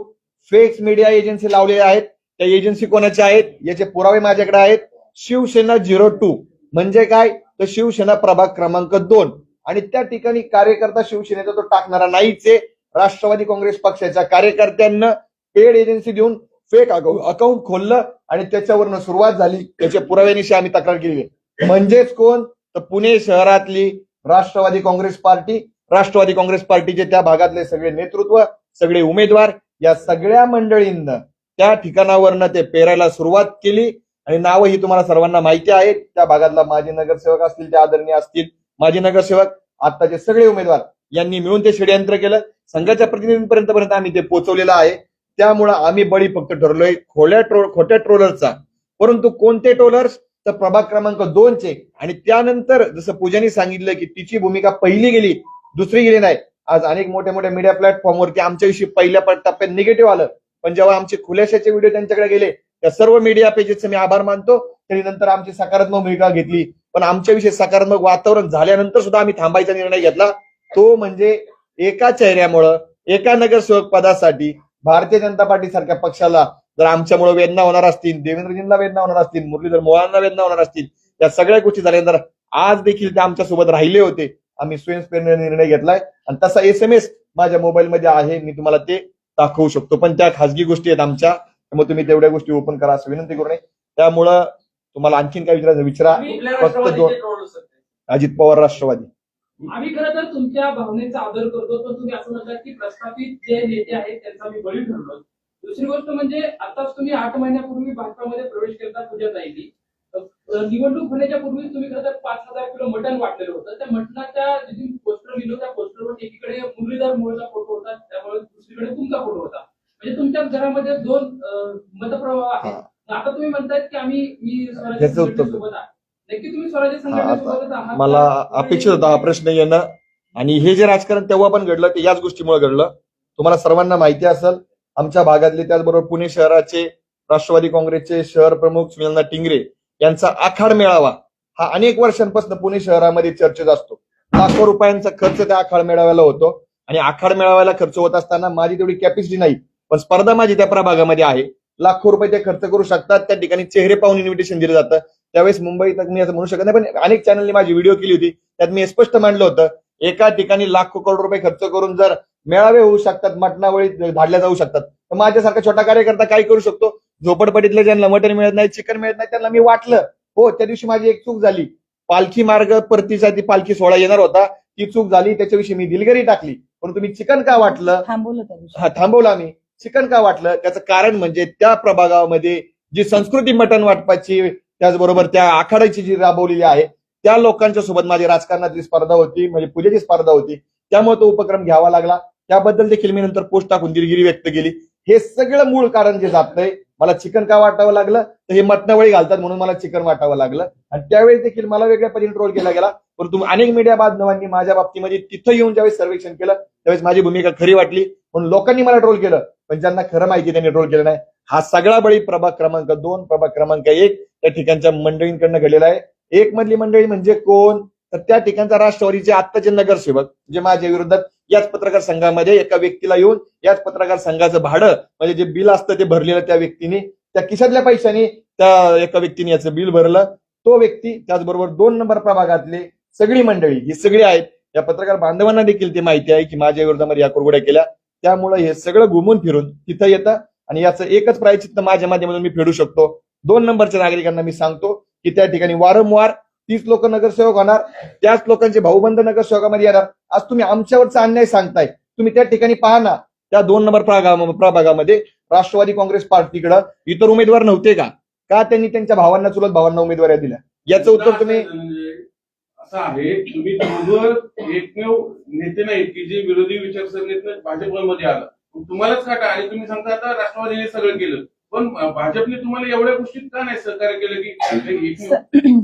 fake media agency लावलेल्या आहेत. त्या एजन्सी कोणाच्या आहेत याचे पुरावे माझ्याकडे आहेत. शिवसेना 02 म्हणजे काय, तर शिवसेना प्रभाग क्रमांक 2, आणि त्या ठिकाणी कार्यकर्ता शिवसेनेचा तो टाकणारा नाहीच आहे. राष्ट्रवादी काँग्रेस पक्षाच्या कार्यकर्त्यांना पेड एजन्सी देऊन फेक अकाउंट खोललं आणि त्याच्यावरनं सुरुवात झाली. त्याच्या पुराव्यानिशी आम्ही तक्रार केली. म्हणजेच कोण, तर पुणे शहरातली राष्ट्रवादी काँग्रेस पार्टी, राष्ट्रवादी काँग्रेस पार्टीचे त्या भागातले सगळे नेतृत्व, सगळे उमेदवार, या सगळ्या मंडळींना त्या ठिकाणावरनं ते पेरायला सुरुवात केली. आणि नावं ही तुम्हाला सर्वांना माहिती आहेत. त्या भागातला माजी नगरसेवक असतील, ते आदरणीय असतील माजी नगरसेवक, आताचे सगळे उमेदवार यांनी मिळून ते षडयंत्र केलं. संघाच्या प्रतिनिधींपर्यंत आम्ही ते पोहोचवलेलं आहे. त्यामुळं आम्ही बळी फक्त ठरलोय खोट्या ट्रोलरचा. परंतु कोणते ट्रोलर्स, तर प्रभाग क्रमांक 2चे. आणि त्यानंतर जसं पूजानी सांगितलं की तिची भूमिका पहिली गेली, दुसरी गेली नाही. आज अनेक मोठ्या मोठ्या मीडिया प्लॅटफॉर्मवरती आमच्याविषयी पहिल्या टप्प्यात निगेटिव्ह आलं, पण जेव्हा आमचे खुलाशाचे व्हिडिओ त्यांच्याकडे गेले, त्या सर्व मीडिया पेजेसचे मी आभार मानतो. तरी नंतर आमची सकारात्मक भूमिका घेतली, पण आमच्याविषयी सकारात्मक वातावरण झाल्यानंतर सुद्धा आम्ही थांबायचा निर्णय घेतला. तो म्हणजे एका चेहऱ्यामुळं, एका नगरसेवक पदासाठी भारतीय जनता पार्टी सारख्या पक्षाला जर आमच्यामुळे वेदना होणार असतील, देवेंद्रजींना वेदना होणार असतील, मुरलीधर मोहोळांना वेदना होणार असतील, या सगळ्या गोष्टी झाल्यानंतर आज देखील ते आमच्यासोबत राहिले होते. आम्ही स्वयंस्फूर्तीने निर्णय घेतलाय आणि तसा SMS माझ्या मोबाईलमध्ये आहे, मी तुम्हाला ते दाखवू शकतो. पण त्या खासगी गोष्टी आहेत आमच्या, त्यामुळे तुम्ही तेवढ्या गोष्टी ओपन करा असं विनंती करू नये. त्यामुळं तुम्हाला आणखीन काय विचारायचं विचारा. फक्त 2 अजित पवार राष्ट्रवादी. आम्ही खरं तर तुमच्या भावनेचा आदर करतो, पण तुम्ही असं म्हणतात की प्रस्थापित जे नेते आहेत त्यांचा मी बळी ठरलो. दुसरी गोष्ट म्हणजे आताच तुम्ही 8 महिन्यापूर्वी भाजपामध्ये प्रवेश केला, पूजा ताईंनी. निवडणूक होण्याच्या पूर्वी तुम्ही खरं तर 5,000 किलो मटण वाटलेलं होतं. त्या मटणाच्या जे पोस्टर लिहिलं, त्या पोस्टरवर एकीकडे मुरलीधर मोहोळचा फोटो होता, त्यामुळे दुसरीकडे तुमचा फोटो होता. म्हणजे तुमच्या घरामध्ये 2 मतप्रवाह आहेत. आता तुम्ही म्हणतायत की मी स्वराज्य संघटनेसोबत आहे. नक्की तुम्ही स्वराज्य संघटनेसोबत आहात? मला अपेक्षित होता हा प्रश्न येणं, आणि हे जे राजकारण तेव्हा पण घडलं ते याच गोष्टीमुळे घडलं. तुम्हाला सर्वांना माहिती असेल, आमच्या भागातले, त्याचबरोबर पुणे शहराचे राष्ट्रवादी काँग्रेसचे शहर प्रमुख सुनील टिंगरे यांचा आखाड मेळावा हा अनेक वर्षांपासून पुणे शहरामध्ये चर्चेत असतो. लाखो रुपयांचा खर्च त्या आखाड मेळाव्याला होतो, आणि आखाड मेळाव्याला खर्च होत असताना माझी तेवढी कॅपॅसिटी नाही, पण स्पर्धा माझी त्या प्रभागामध्ये आहे. लाखो रुपये ते खर्च करू शकतात. त्या ठिकाणी चेहरे पाहून इन्व्हिटेशन दिलं जातं. त्यावेळेस मुंबईत मी असं म्हणू शकत नाही, पण अनेक चॅनलनी माझी व्हिडिओ केली होती, त्यात मी स्पष्ट मांडलं होतं, एका ठिकाणी लाखो करोड रुपये खर्च करून जर मेळावे होऊ शकतात, मटणावळी धाडल्या जाऊ शकतात, तर माझ्यासारखा छोटा कार्यकर्ता काय करू शकतो? झोपडपट्टीतल्या ज्यांना मटण मिळत नाही, चिकन मिळत नाही, त्यांना मी वाटलं. हो, त्या दिवशी माझी एक चूक झाली. पालखी मार्ग परतीचा ती पालखी सोहळा येणार होता, ती चूक झाली, त्याच्याविषयी मी दिलगिरी टाकली. परंतु मी चिकन का वाटलं, थांबवलं आम्ही. चिकन का वाटलं त्याचं कारण म्हणजे त्या प्रभागामध्ये जी संस्कृती मटण वाटपाची, त्याचबरोबर त्या आखाड्याची जी राबवलेली आहे, त्या लोकांच्या सोबत माझी राजकारणातली स्पर्धा होती, म्हणजे पूजेची स्पर्धा होती. त्यामुळे तो उपक्रम घ्यावा लागला. त्याबद्दल देखील मी नंतर पोस्ट टाकून दिलगिरी व्यक्त केली. हे सगळं मूळ कारण जे जातंय मला चिकन का वाटावं लागलं तर हे मतनावळी घालतात म्हणून मला चिकन वाटावं लागलं. आणि त्यावेळी देखील मला वेगळ्या पद्धतीने ट्रोल केला गेला. परंतु अनेक मीडिया बांधवांनी माझ्या बाबतीमध्ये तिथं येऊन ज्यावेळेस सर्वेक्षण केलं त्यावेळेस माझी भूमिका खरी वाटली म्हणून लोकांनी मला ट्रोल केलं. पण ज्यांना खरं माहिती त्यांनी ट्रोल केलं नाही. हा सगळा बळी प्रभाग क्रमांक 2 प्रभाग क्रमांक 1 त्या ठिकाणच्या मंडळींकडनं घडलेला आहे. एक मधली मंडळी म्हणजे कोण तर त्या ठिकाणचा राष्ट्रवादीचे आत्ताचे नगरसेवक जे माझ्या विरोधात याच पत्रकार संघामध्ये एका व्यक्तीला येऊन याच पत्रकार संघाचं भाडं म्हणजे जे बिल असतं ते भरलेलं त्या व्यक्तीने त्या खिशातल्या पैशाने त्या एका व्यक्तीने याचं बिल भरलं. तो व्यक्ती त्याचबरोबर 2 नंबर प्रभागातले सगळी मंडळी ही सगळी आहेत. या पत्रकार बांधवांना देखील ती माहिती आहे की माझ्या विरोधामध्ये या कुरघोड्या केल्या. त्यामुळे हे सगळं घुमून फिरून तिथं येतं आणि याचं एकच प्रायश्चित्त माझ्या माध्यमातून मी फेडू शकतो. 2 नंबरच्या नागरिकांना मी सांगतो की त्या ठिकाणी वारंवार 30 लोक नगरसेवक होणार, त्याच लोकांचे भाऊबंद नगरसेवकामध्ये येणार. आज तुम्ही आमच्यावरचा अन्याय सांगताय. तुम्ही त्या ठिकाणी पाहा ना त्या 2 नंबर प्रभागामध्ये राष्ट्रवादी काँग्रेस पार्टीकडे इतर उमेदवार नव्हते का? का त्यांनी त्यांच्या भावांना चुलत भावांना उमेदवाऱ्या दिल्या? याचं उत्तर तुम्ही असं आहे तुम्ही दोघं एकमेव नेते नाहीत की जे विरोधी विचारसरणीतनं भाजपमध्ये आला. तुम्हालाच काटा आणि तुम्ही सांगता आता राष्ट्रवादीने सगळं केलं पण भाजपने तुम्हाला एवढ्या गोष्टीत का नाही सहकार्य केलं की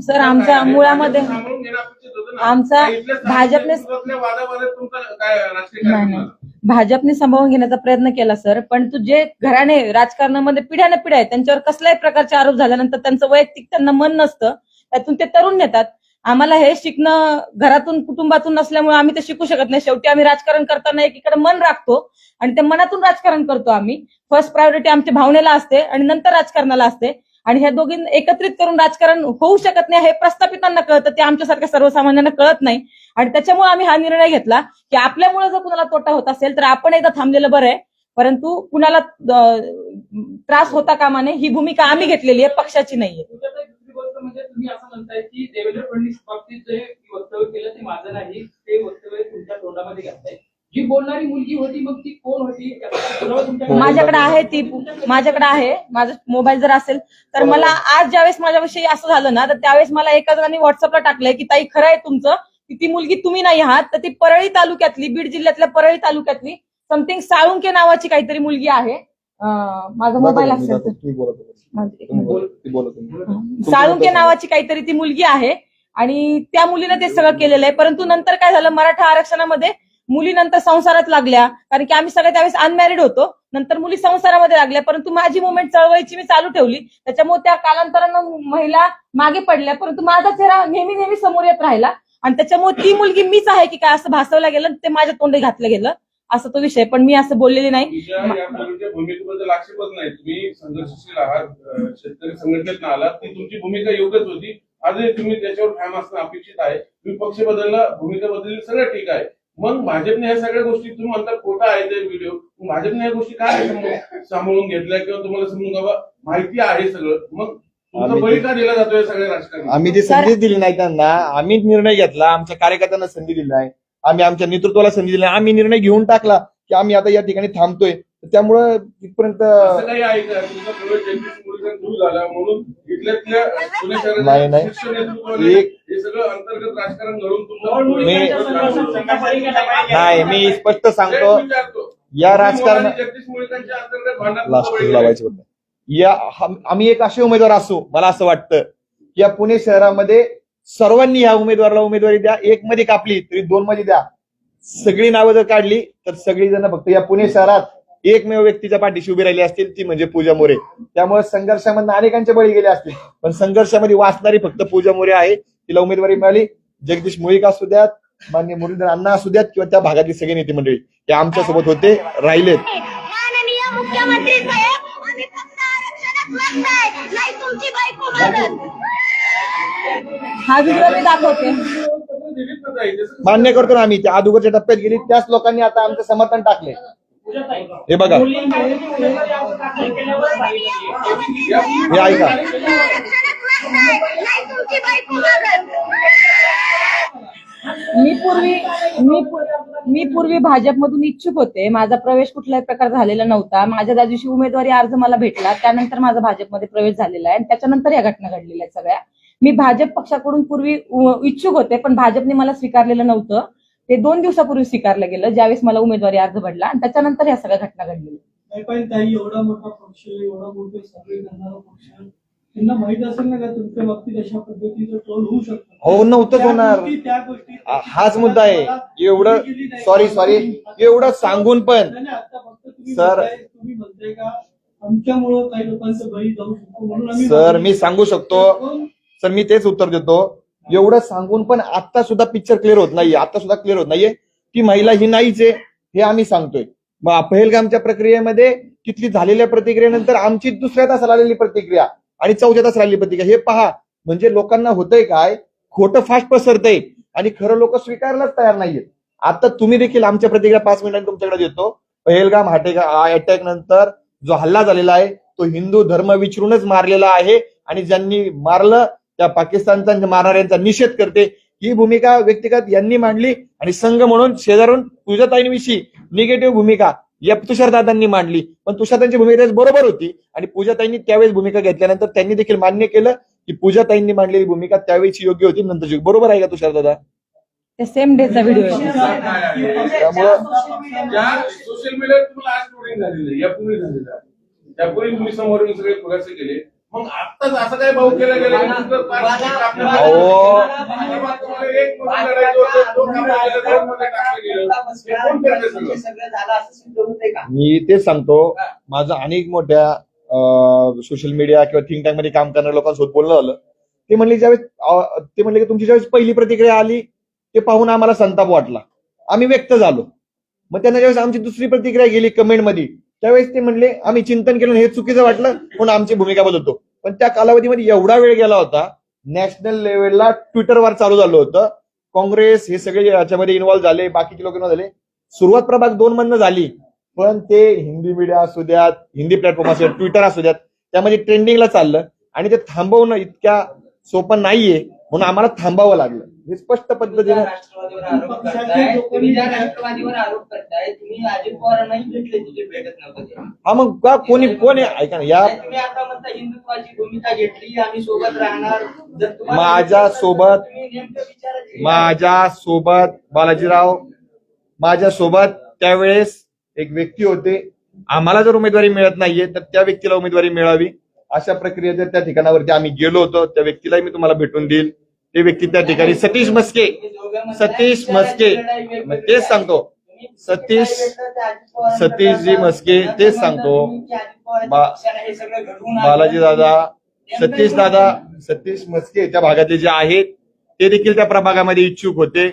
सर आमच्या मुळामध्ये सांभाळून घेणं अपेक्षित होतं ना. आमचा भाजपने वादावादात तुमचा काय राजकीय कार्यक्रम भाजपने सांभाळून घेण्याचा प्रयत्न केला सर. पण तू जे घराणे राजकारणामध्ये पिढ्याने पिढ्या आहेत त्यांच्यावर कसल्याही प्रकारचे आरोप झाल्यानंतर त्यांचं वैयक्तिक त्यांना मन नसतं त्यातून ते तरुण नेतात. आम्हाला हे शिकणं घरातून कुटुंबातून नसल्यामुळे आम्ही ते शिकू शकत नाही. शेवटी आम्ही राजकारण करताना एकीकडे मन राखतो आणि त्या मनातून राजकारण करतो. आम्ही फर्स्ट प्रायोरिटी आमच्या भावनेला असते आणि नंतर राजकारणाला असते आणि ह्या दोघी एकत्रित करून राजकारण होऊ शकत नाही हे प्रस्थापितांना कळतं. ते आमच्यासारख्या सर्वसामान्यांना कळत नाही आणि त्याच्यामुळे आम्ही हा निर्णय घेतला की आपल्यामुळे जर कुणाला तोटा होत असेल तर आपण एकदा थांबलेलं बरं आहे परंतु कुणाला त्रास होता कामा नये ही भूमिका आम्ही घेतलेली आहे पक्षाची नाहीये. दुसरी गोष्ट म्हणजे तुम्ही असं म्हणताय की देवेंद्र फडणवीस बाबतीत जे वक्तव्य केलं ते माझं नाही ते वक्तव्य तुमच्या तोंडामध्ये घातलंय. जी बोलणारी मुलगी होती मग ती कोण होती? माझ्याकडे आहे ती माझ्याकडे आहे माझा मोबाईल जर असेल तर मला आज ज्यावेळेस माझ्याविषयी असं झालं ना तर त्यावेळेस मला एका जणांनी व्हॉट्सअपला टाकलंय की ताई खरं आहे तुमचं की ती मुलगी तुम्ही नाही आहात. तर ती परळी तालुक्यातली बीड जिल्ह्यातल्या परळी तालुक्यातली समथिंग साळुंके नावाची काहीतरी मुलगी आहे. माझा मोबाईल असेल साळुंके नावाची काहीतरी ती मुलगी आहे आणि त्या मुलीने ते सगळं केलेलं आहे. परंतु नंतर काय झालं मराठा आरक्षणामध्ये मुली नंतर संसारात लागल्या कारण की आम्ही सगळे त्यावेळेस अनमॅरिड होतो. नंतर मुली संसारामध्ये लागल्या परंतु माझी मुवमेंट चळवळीची मी चालू ठेवली त्याच्यामुळे त्या कालांतरानं महिला मागे पडल्या परंतु माझा चेहरा नेहमी नेहमी समोर येत राहिला आणि त्याच्यामुळे ती मुलगी मीच आहे की काय असं भासवलं गेलं ते माझ्या तोंडी घातलं गेलं असं तो विषय. पण मी असं बोललेली नाही. भूमिकेबद्दल आक्षेपच नाही. तुम्ही संघर्षशील आहात शेतकरी संघटनेत आलात ती तुमची भूमिका योग्यच होती. आजही तुम्ही त्याच्यावर ठाम असणं अपेक्षित आहे. तुम्ही पक्ष बदलला भूमिका बदलली सगळं ठीक आहे. मग भाजपने ह्या सगळ्या गोष्टी तुम्ही म्हणता खोटा आहे ते व्हिडिओ भाजपने ह्या गोष्टी काय सांभाळून घेतल्या किंवा तुम्हाला समजून बाबा माहिती आहे सगळं मग तुमचा बळी का दिला जातोय सगळ्या राजकारणात? आम्ही ती संधी दिली नाही त्यांना. आम्ही निर्णय घेतला आमच्या कार्यकर्त्यांना संधी दिली नाही. आम्ही आमच्या नेतृत्वाला संधी दिली नाही. आम्ही निर्णय घेऊन टाकला की आम्ही आता या ठिकाणी थांबतोय. त्यामुळं तिथपर्यंत असं काही आहे का तुमचा प्रवेश जगदीश मुळीकर दूर झाला म्हणून इथल्या पुणे शहरात शिक्षण नेतृत्वाने हे सगळं अंतर्गत राजकारण घडून नाही मी स्पष्ट सांगतो या राजकारण जगदीश मुळीकरांच्या अंतर्गत लास्ट लावायचं होतं. या आम्ही एक असे उमेदवार असू मला असं वाटतं की या पुणे शहरामध्ये सर्वांनी ह्या उमेदवाराला उमेदवारी द्या. 1 मध्ये कापली तरी 2 मध्ये द्या. सगळी नावं जर काढली तर सगळी जण फक्त या पुणे शहरात एकमेव व्यक्तीच्या पाठीशी उभी राहिली असतील ती म्हणजे पूजा मोरे. त्यामुळे संघर्षामधून अनेकांचे बळी गेले असतील पण संघर्षामध्ये वाचणारी फक्त पूजा मोरे आहे. तिला उमेदवारी मिळाली. जगदीश मुळीक असू द्यात माननीय मुरलीधर अण्णा असू द्यात किंवा त्या भागातली सगळी नेते मंडळी ते आमच्यासोबत होते राहिलेत. माननीय मुख्यमंत्री साहेब आम्ही फक्त आरक्षणात मत आहे नाही तुमची बायको मागत. हा व्हिडिओ मी दाखवते. मान्य करतो ना आम्ही त्या अगोदरच्या टप्प्यात गेली त्याच लोकांनी आता आमचं समर्थन टाकले. हे बघा हे ऐका आरक्षणात मत आहे नाही तुमची बायको मागत. मी पूर्वी भाजपमधून इच्छुक होते. माझा प्रवेश कुठल्याही प्रकार झालेला नव्हता. माझ्या त्या दिवशी उमेदवारी अर्ज मला भेटला त्यानंतर माझा भाजपमध्ये प्रवेश झालेला आहे आणि त्याच्यानंतर या घटना घडलेल्या आहेत सगळ्या. मी भाजप पक्षाकडून पूर्वी इच्छुक होते पण भाजपने मला स्वीकारलेलं नव्हतं. ते 2 दिवसापूर्वी स्वीकारलं गेलं ज्यावेळेस मला उमेदवारी अर्ज भरला आणि त्याच्यानंतर या सगळ्या घटना घडलेल्या. काही ताई एवढा मोठा पक्ष, एवढा मोठे सगळे करणारा पक्ष, त्यांना माहित असेल ना का तुमच्या बाबतीत अशा पद्धतीचं ट्रोल होऊ शकतं. हो, नव्हतंच होणार. त्या गोष्टी हाच मुद्दा आहे. एवढं सॉरी एवढं सांगून पण आता फक्त तुम्ही सर- म्हणताय का आमच्यामुळं काही लोकांचं बळी जाऊ शकतो म्हणून आम्ही सर मी सांगू शकतो सर, मी तेच उत्तर देतो. एवढं सांगून पण आता सुद्धा पिक्चर क्लिअर होत नाहीये. आता सुद्धा क्लिअर होत नाहीये ती महिला ही नाहीच आहे हे आम्ही सांगतोय. मग पहलगामच्या प्रक्रियेमध्ये तिथली झालेल्या प्रतिक्रियेनंतर आमची दुसऱ्या तासाला आलेली प्रतिक्रिया आणि चौथ्या तासाला आलेली प्रतिक्रिया हे पहा. म्हणजे लोकांना होतंय काय, खोटं फास्ट पसरतंय आणि खरं लोक स्वीकारायलाच तयार नाहीयेत. आता तुम्ही देखील आमच्या प्रतिक्रिया 5 मिनिटांनी तुमच्याकडे देतो. पहलगाम अटॅक नंतर जो हल्ला झालेला आहे तो हिंदू धर्म विचारूनच मारलेला आहे आणि ज्यांनी मारलं त्या पाकिस्तानचा मारणाऱ्यांचा निषेध करते. ही भूमिका व्यक्तिगत यांनी मांडली आणि संघ म्हणून शेजारून पूजाताईंविषयी निगेटिव्ह भूमिका या तुषारदादांनी मांडली. पण तुषारदांची भूमिका त्यावेळेस बरोबर होती आणि पूजाताईंनी त्यावेळेस भूमिका घेतल्यानंतर त्यांनी देखील मान्य केलं की पूजाताईंनी मांडलेली भूमिका त्यावेळेची योग्य होती, नंतरची. बरोबर आहे का तुषारदादा? त्या सेम डेचा व्हिडिओ आहे. त्यामुळं त्या सोशल मीडियावर तुम्हाला आज ट्रोलिंग झालेलं आहे, यापूर्वी झालेलं आहे. त्यापूर्वी तुम्ही समोरून सगळे खुलासे केले. मग आत्ताच असं काय भाऊ केला गेला की तुमचं पाच सीट आपल्याला- अहो. तेव्हा तुम्हाला एक मध्ये लढायचं होतं, दोन मध्ये लढायचं, दोन मध्ये टाकलं गेलं. हे कोण करते सगळं? सगळं झालं असं सिद्ध होतंय का? मी तेच सांगतो. माझं अनेक मोठ्या सोशल मीडिया किंवा थिंक टँक मध्ये काम करणाऱ्या लोकांसोबत बोलणं झालं. ते म्हणले ते म्हणले की तुमची ज्यावेळेस पहिली प्रतिक्रिया आली ते पाहून आम्हाला संताप वाटला, आम्ही व्यक्त झालो. मग त्यांना ज्यावेळेस आमची दुसरी प्रतिक्रिया गेली कमेंटमध्ये त्यावेळेस ते म्हणले आम्ही चिंतन केलं, हे चुकीचं वाटलं म्हणून आमची भूमिका बदलतो. पण त्या कालावधीमध्ये एवढा वेळ गेला होता, नॅशनल लेवलला ट्विटरवर चालू झालं होतं. काँग्रेस हे सगळे याच्यामध्ये इन्व्हॉल्व्ह झाले, बाकीचे लोक इन्व्हॉल्व्ह झाले. सुरुवात प्रभाग 2 मधनं झाली, पण ते हिंदी मीडिया असू द्यात, हिंदी प्लॅटफॉर्म असू द्यात, ट्विटर असू द्यात, त्यामध्ये ट्रेंडिंगला चाललं आणि ते थांबवणं इतक्या सोपं नाहीये म्हणून आम्हाला थांबावं लागलं. हे स्पष्ट पद्धतीने राष्ट्रवादीवर आरोप करताय, तुम्ही ज्या राष्ट्रवादीवर आरोप करताय, तुम्ही अजित पवारांनाही भेटले, तिथे भेटत नव्हते. हा मग का कोणी ऐका ना, या तुम्ही आता म्हणता हिंदुत्वाची भूमिका घेतली, आम्ही सोबत राहणार. जर तुम्हाला माझ्यासोबत- तुम्ही नेमकं विचारायचे. माझ्यासोबत बालाजीराव, माझ्यासोबत त्यावेळेस एक व्यक्ती होते. आम्हाला जर उमेदवारी मिळत नाहीये तर त्या व्यक्तीला उमेदवारी मिळावी अशा प्रक्रियेत त्या ठिकाणावरती आम्ही गेलो होतो. त्या व्यक्तीलाही मी तुम्हाला भेटून देईल. ते व्यक्ती त्या ठिकाणी सतीश मस्के मग तेच सांगतो. सतीशजी मस्के तेच सांगतो. बालाजी दादा, सतीश मस्के त्या भागातले जे आहेत ते देखील त्या प्रभागामध्ये इच्छुक होते.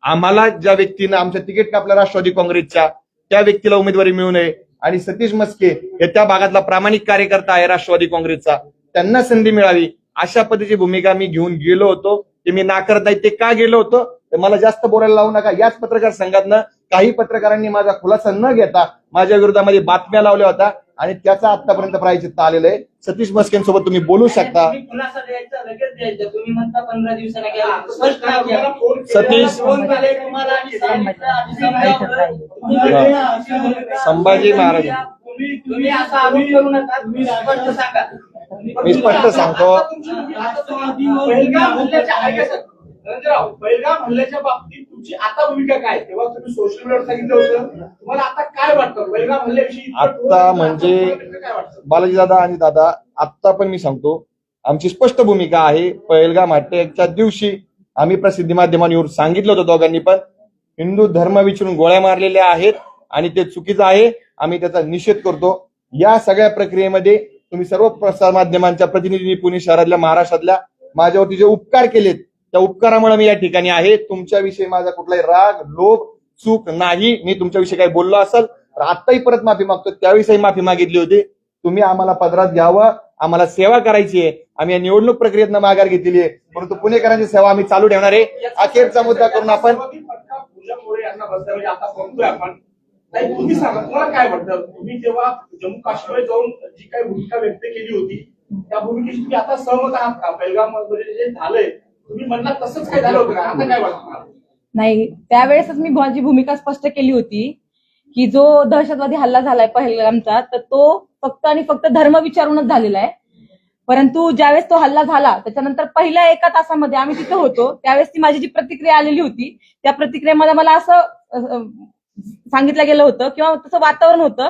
आम्हाला ज्या व्यक्तीनं आमचं तिकीट कापलं राष्ट्रवादी काँग्रेसच्या त्या व्यक्तीला उमेदवारी मिळू नये आणि सतीश मस्के हे त्या भागातला प्रामाणिक कार्यकर्ता आहे राष्ट्रवादी काँग्रेसचा, त्यांना संधी मिळावी अशा पद्धतीची भूमिका मी घेऊन गेलो होतो. ते मी नाकारत नाही. ते का गेलो होतो ते मला जास्त बोलायला लावू नका. याच पत्रकार संघातनं काही पत्रकारांनी माझा खुलासा न घेता माझ्या विरोधामध्ये बातम्या लावल्या होत्या आणि त्याचा आतापर्यंत प्रायश्चित्त आलेलं आहे. सतीश मस्केंसोबत तुम्ही बोलू शकता. तुम्ही खुलासा द्यायचा, लगेच द्यायचा. तुम्ही म्हणता 15 दिवसांनी घ्या. स्पष्ट घ्या. सतीश- फोन केले तुम्हाला आणि सांगितलं आणि समजावलं. संभाजी महाराज तुम्ही असा आरोप करू नका. तुम्ही स्पष्ट सांगा. मी स्पष्ट सांगतो. पहिलगाम हल्ल्याच्या बाबतीत तुमची आता भूमिका काय? तेव्हा तुम्ही सोशल मीडियावर सांगितलं होतं, तुम्हाला आता काय वाटतं पहिलगाम हल्ल्याविषयी? आता म्हणजे काय वाटतं? बालाजी दादा आणि दादा आता पण मी सांगतो आमची स्पष्ट भूमिका आहे. पहलगाम अटॅकच्या दिवशी आम्ही प्रसिद्धी माध्यमांवर सांगितलं होतं दोघांनी पण हिंदू धर्म विचारून गोळ्या मारलेल्या आहेत आणि ते चुकीचं आहे. आम्ही त्याचा निषेध करतो. या सगळ्या प्रक्रियेमध्ये तुम्ही सर्व प्रसार माध्यमांच्या प्रतिनिधींनी पुणे शहरातल्या महाराष्ट्रातल्या माझ्यावरती जे उपकार केलेत त्या उपकारामुळे मी या ठिकाणी आहे. तुमच्याविषयी माझा कुठलाही राग, लोभ, चूक नाही. मी तुमच्याविषयी काही बोललो असेल तर आत्ताही परत माफी मागतो. त्यावेळेसही माफी मागितली होती. तुम्ही आम्हाला पदरात घ्यावं, आम्हाला सेवा करायची आहे. आम्ही या निवडणूक प्रक्रियेतनं माघार घेतलेली आहे, परंतु पुणेकरांची सेवा आम्ही चालू ठेवणार आहे. अखेरचा मुद्दा करून आपण पूजा मोरे यांना बसल्या म्हणजे आता बघतोय आपण. ताई, तुम्ही सांगा तुम्हाला काय वाटतं? तुम्ही जेव्हा जम्मू काश्मीर जाऊन जी काही भूमिका व्यक्त केली होती त्या भूमिकेशी तुम्ही आता सहमत आहात का? पहलगाम मध्ये जे झालंय तुम्ही म्हणला तसंच काय झालं होतं का? आता काय वाटतं? नाही, त्यावेळेसच मी माझी भूमिका स्पष्ट केली होती की जो दहशतवादी हल्ला झालाय पहलगामचा तर तो फक्त आणि फक्त धर्म विचारूनच झालेला आहे. परंतु ज्यावेळेस तो हल्ला झाला त्याच्यानंतर पहिल्या 1 तासामध्ये आम्ही तिथे होतो. त्यावेळेस ती माझी जी प्रतिक्रिया आलेली होती त्या प्रतिक्रियेमध्ये मला असं सांगितलं गेलं होतं किंवा तसं वातावरण होतं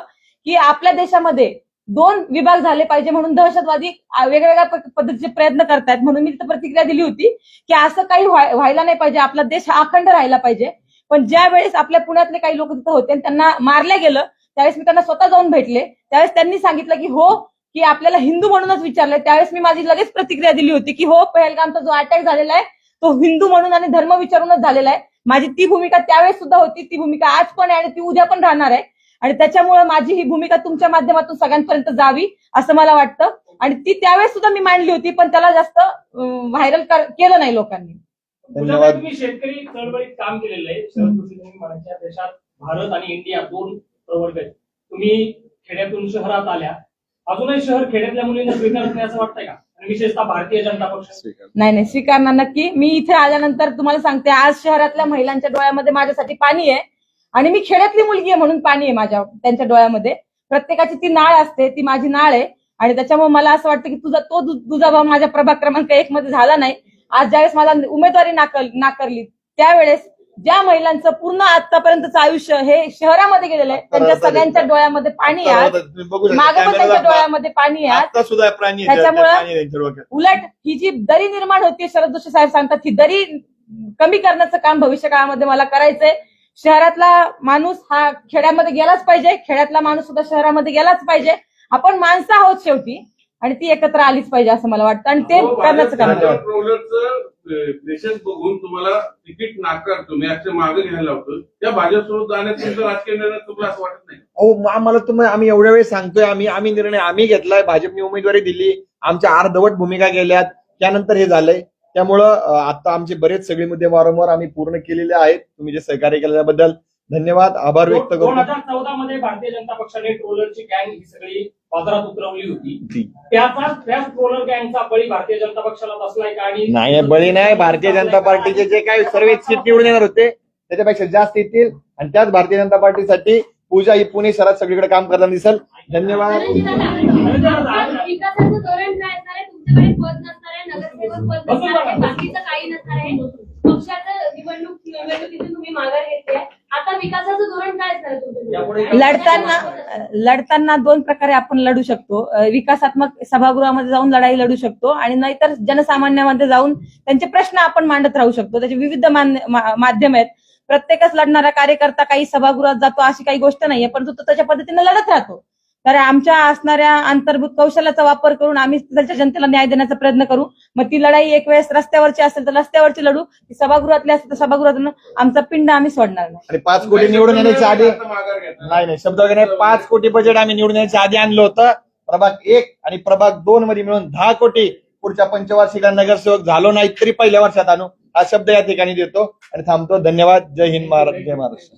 की आपल्या देशामध्ये 2 विभाग झाले पाहिजे म्हणून दहशतवादी वेगवेगळ्या पद्धतीचे प्रयत्न करतायत. म्हणून मी तिथं प्रतिक्रिया दिली होती की असं काही व्हायला नाही पाहिजे, आपला देश हा अखंड राहायला पाहिजे. पण ज्या वेळेस आपल्या पुण्यातले काही लोक तिथं होते आणि त्यांना मारलं गेलं त्यावेळेस मी त्यांना स्वतः जाऊन भेटले. त्यावेळेस त्यांनी सांगितलं की हो, की आपल्याला हिंदू म्हणूनच विचारलं. त्यावेळेस मी माझी लगेच प्रतिक्रिया दिली होती की हो, पहलगामचा जो अटॅक झालेला आहे तो हिंदू म्हणून आणि धर्म विचारूनच झालेला आहे. माझी ती भूमिका त्यावेळेस सुद्धा होती, ती भूमिका आज पण आहे आणि ती उद्या पण राहणार आहे. आणि त्याच्यामुळे माझी ही भूमिका तुमच्या माध्यमातून सगळ्यांपर्यंत जावी असं मला वाटतं. आणि ती त्यावेळेस सुद्धा मी मांडली होती, पण त्याला जास्त व्हायरल केलं नाही लोकांनी. धन्यवाद. तुम्ही शेतकरी चळवळीत काम केलेलं आहे. शरद जोशी म्हणायच्या देशात भारत आणि इंडिया 2 प्रवर्ग आहेत. तुम्ही खेड्यातून शहरात आल्या, अजूनही शहर खेड्यातल्या मुलींना स्वीकारत नाही असं वाटतंय का? आणि विशेषतः भारतीय जनता पक्ष नाही, स्वीकारणार नक्की. मी इथे आल्यानंतर तुम्हाला सांगते, आज शहरातल्या महिलांच्या डोळ्यामध्ये माझ्यासाठी पाणी आहे आणि मी खेड्यातली मुलगी आहे म्हणून पाणी आहे त्यांच्या डोळ्यामध्ये. प्रत्येकाची ती नाळ असते, ती माझी नाळ आहे. आणि त्याच्यामुळे मला असं वाटतं की तुझा भाव माझ्या प्रभाग क्रमांक 1 मध्ये झाला नाही. आज ज्यावेळेस मला उमेदवारी नाकारली त्यावेळेस ज्या महिलांचं पूर्ण आतापर्यंतचं आयुष्य हे शहरामध्ये गेलेलं आहे त्यांच्या सगळ्यांच्या डोळ्यामध्ये पाणी आहे. मागे पण त्यांच्या डोळ्यामध्ये पाणी आहे. आता सुद्धा प्राणी त्याच्यामुळे उलट ही जी दरी निर्माण होती, शरद जोशी साहेब सांगतात, ही दरी कमी करण्याचं काम भविष्य काळामध्ये मला करायचंय. शहरातला माणूस हा खेड्यामध्ये गेलाच पाहिजे, खेड्यातला माणूस सुद्धा शहरामध्ये गेलाच पाहिजे. आपण माणसं आहोत शेवटी आणि ती एकत्र आलीच पाहिजे असं मला वाटतं आणि ते करण्याचं काम देशात बघून तुम्हाला तिकीट नाकार तुम्ही असे मागे घ्यायला लावतो, त्या भाजपसोबत जाण्यात तुमचा राजकीय निर्णय चुकला असं वाटत नाही? आम्हाला आम्ही एवढ्या वेळेस सांगतोय, आम्ही निर्णय आम्ही घेतलाय, भाजपने उमेदवारी दिली, आमच्या अर्धवट भूमिका गेल्यात, त्यानंतर हे झालंय. त्यामुळं आता आमचे बरेच सगळे मुद्दे वारंवार आम्ही पूर्ण केलेले आहेत. तुम्ही जे सहकार्य केल्याबद्दल धन्यवाद, आभार व्यक्त करतो. 2014 मध्ये भारतीय जनता पक्षाने ट्रोलरची गँग ही सगळी बाजारात उतरवली होती. त्याच ट्रोलर गँगचा बळी भारतीय जनता पक्षाला बसलाय का? आणि नाही, बळी नाही. भारतीय जनता पार्टीचे जे काही सर्व सीट निवडून येणार होते त्याच्यापेक्षा जास्त येतील आणि त्याच भारतीय जनता पार्टीसाठी पूजा ही पुणे शहरात सगळीकडे काम करताना दिसेल. धन्यवाद. विकासाचं धोरण काय असणार आहे? तुमच्याकडे पद नसणार आहे, नगरसेवक पद नसणार आहे, बाकीचं काही नसणार आहे. पक्षाचं निवडणुकीतून तुम्ही माघार घेतली आहे. आता विकासाचं धोरण काय असणार आहे तुमचं? लढताना 2 प्रकारे आपण लढू शकतो. विकासात्मक सभागृहामध्ये जाऊन लढाई लढू शकतो आणि नाहीतर जनसामान्यामध्ये जाऊन त्यांचे प्रश्न आपण मांडत राहू शकतो. त्याचे विविध माध्यम आहेत. प्रत्येकच लढणारा कार्यकर्ता काही सभागृहात जातो अशी काही गोष्ट नाहीये, परंतु तो त्याच्या पद्धतीने लढत राहतो. तर आमच्या असणाऱ्या अंतर्भूत कौशल्याचा वापर करून आम्ही तिथल्या जनतेला न्याय देण्याचा प्रयत्न करू. मग ती लढाई एक वेळेस रस्त्यावरची असेल तर रस्त्यावरची लढू, ती सभागृहातली असेल तर सभागृहातून आमचा पिंड आम्ही सोडणार नाही. आणि 5 कोटी निवडून येण्याच्या आधी नाही शब्द वगैरे 5 कोटी बजेट आम्ही निवडून येण्याच्या आधी आणलं होतं. प्रभाग 1 आणि प्रभाग 2 मध्ये मिळून 10 कोटी पुढच्या पंचवार्षिकला नगरसेवक झालो नाही तरी पहिल्या वर्षात आणू, हा शब्द या ठिकाणी देतो आणि थांबतो. धन्यवाद. जय हिंद, जय महाराष्ट्र.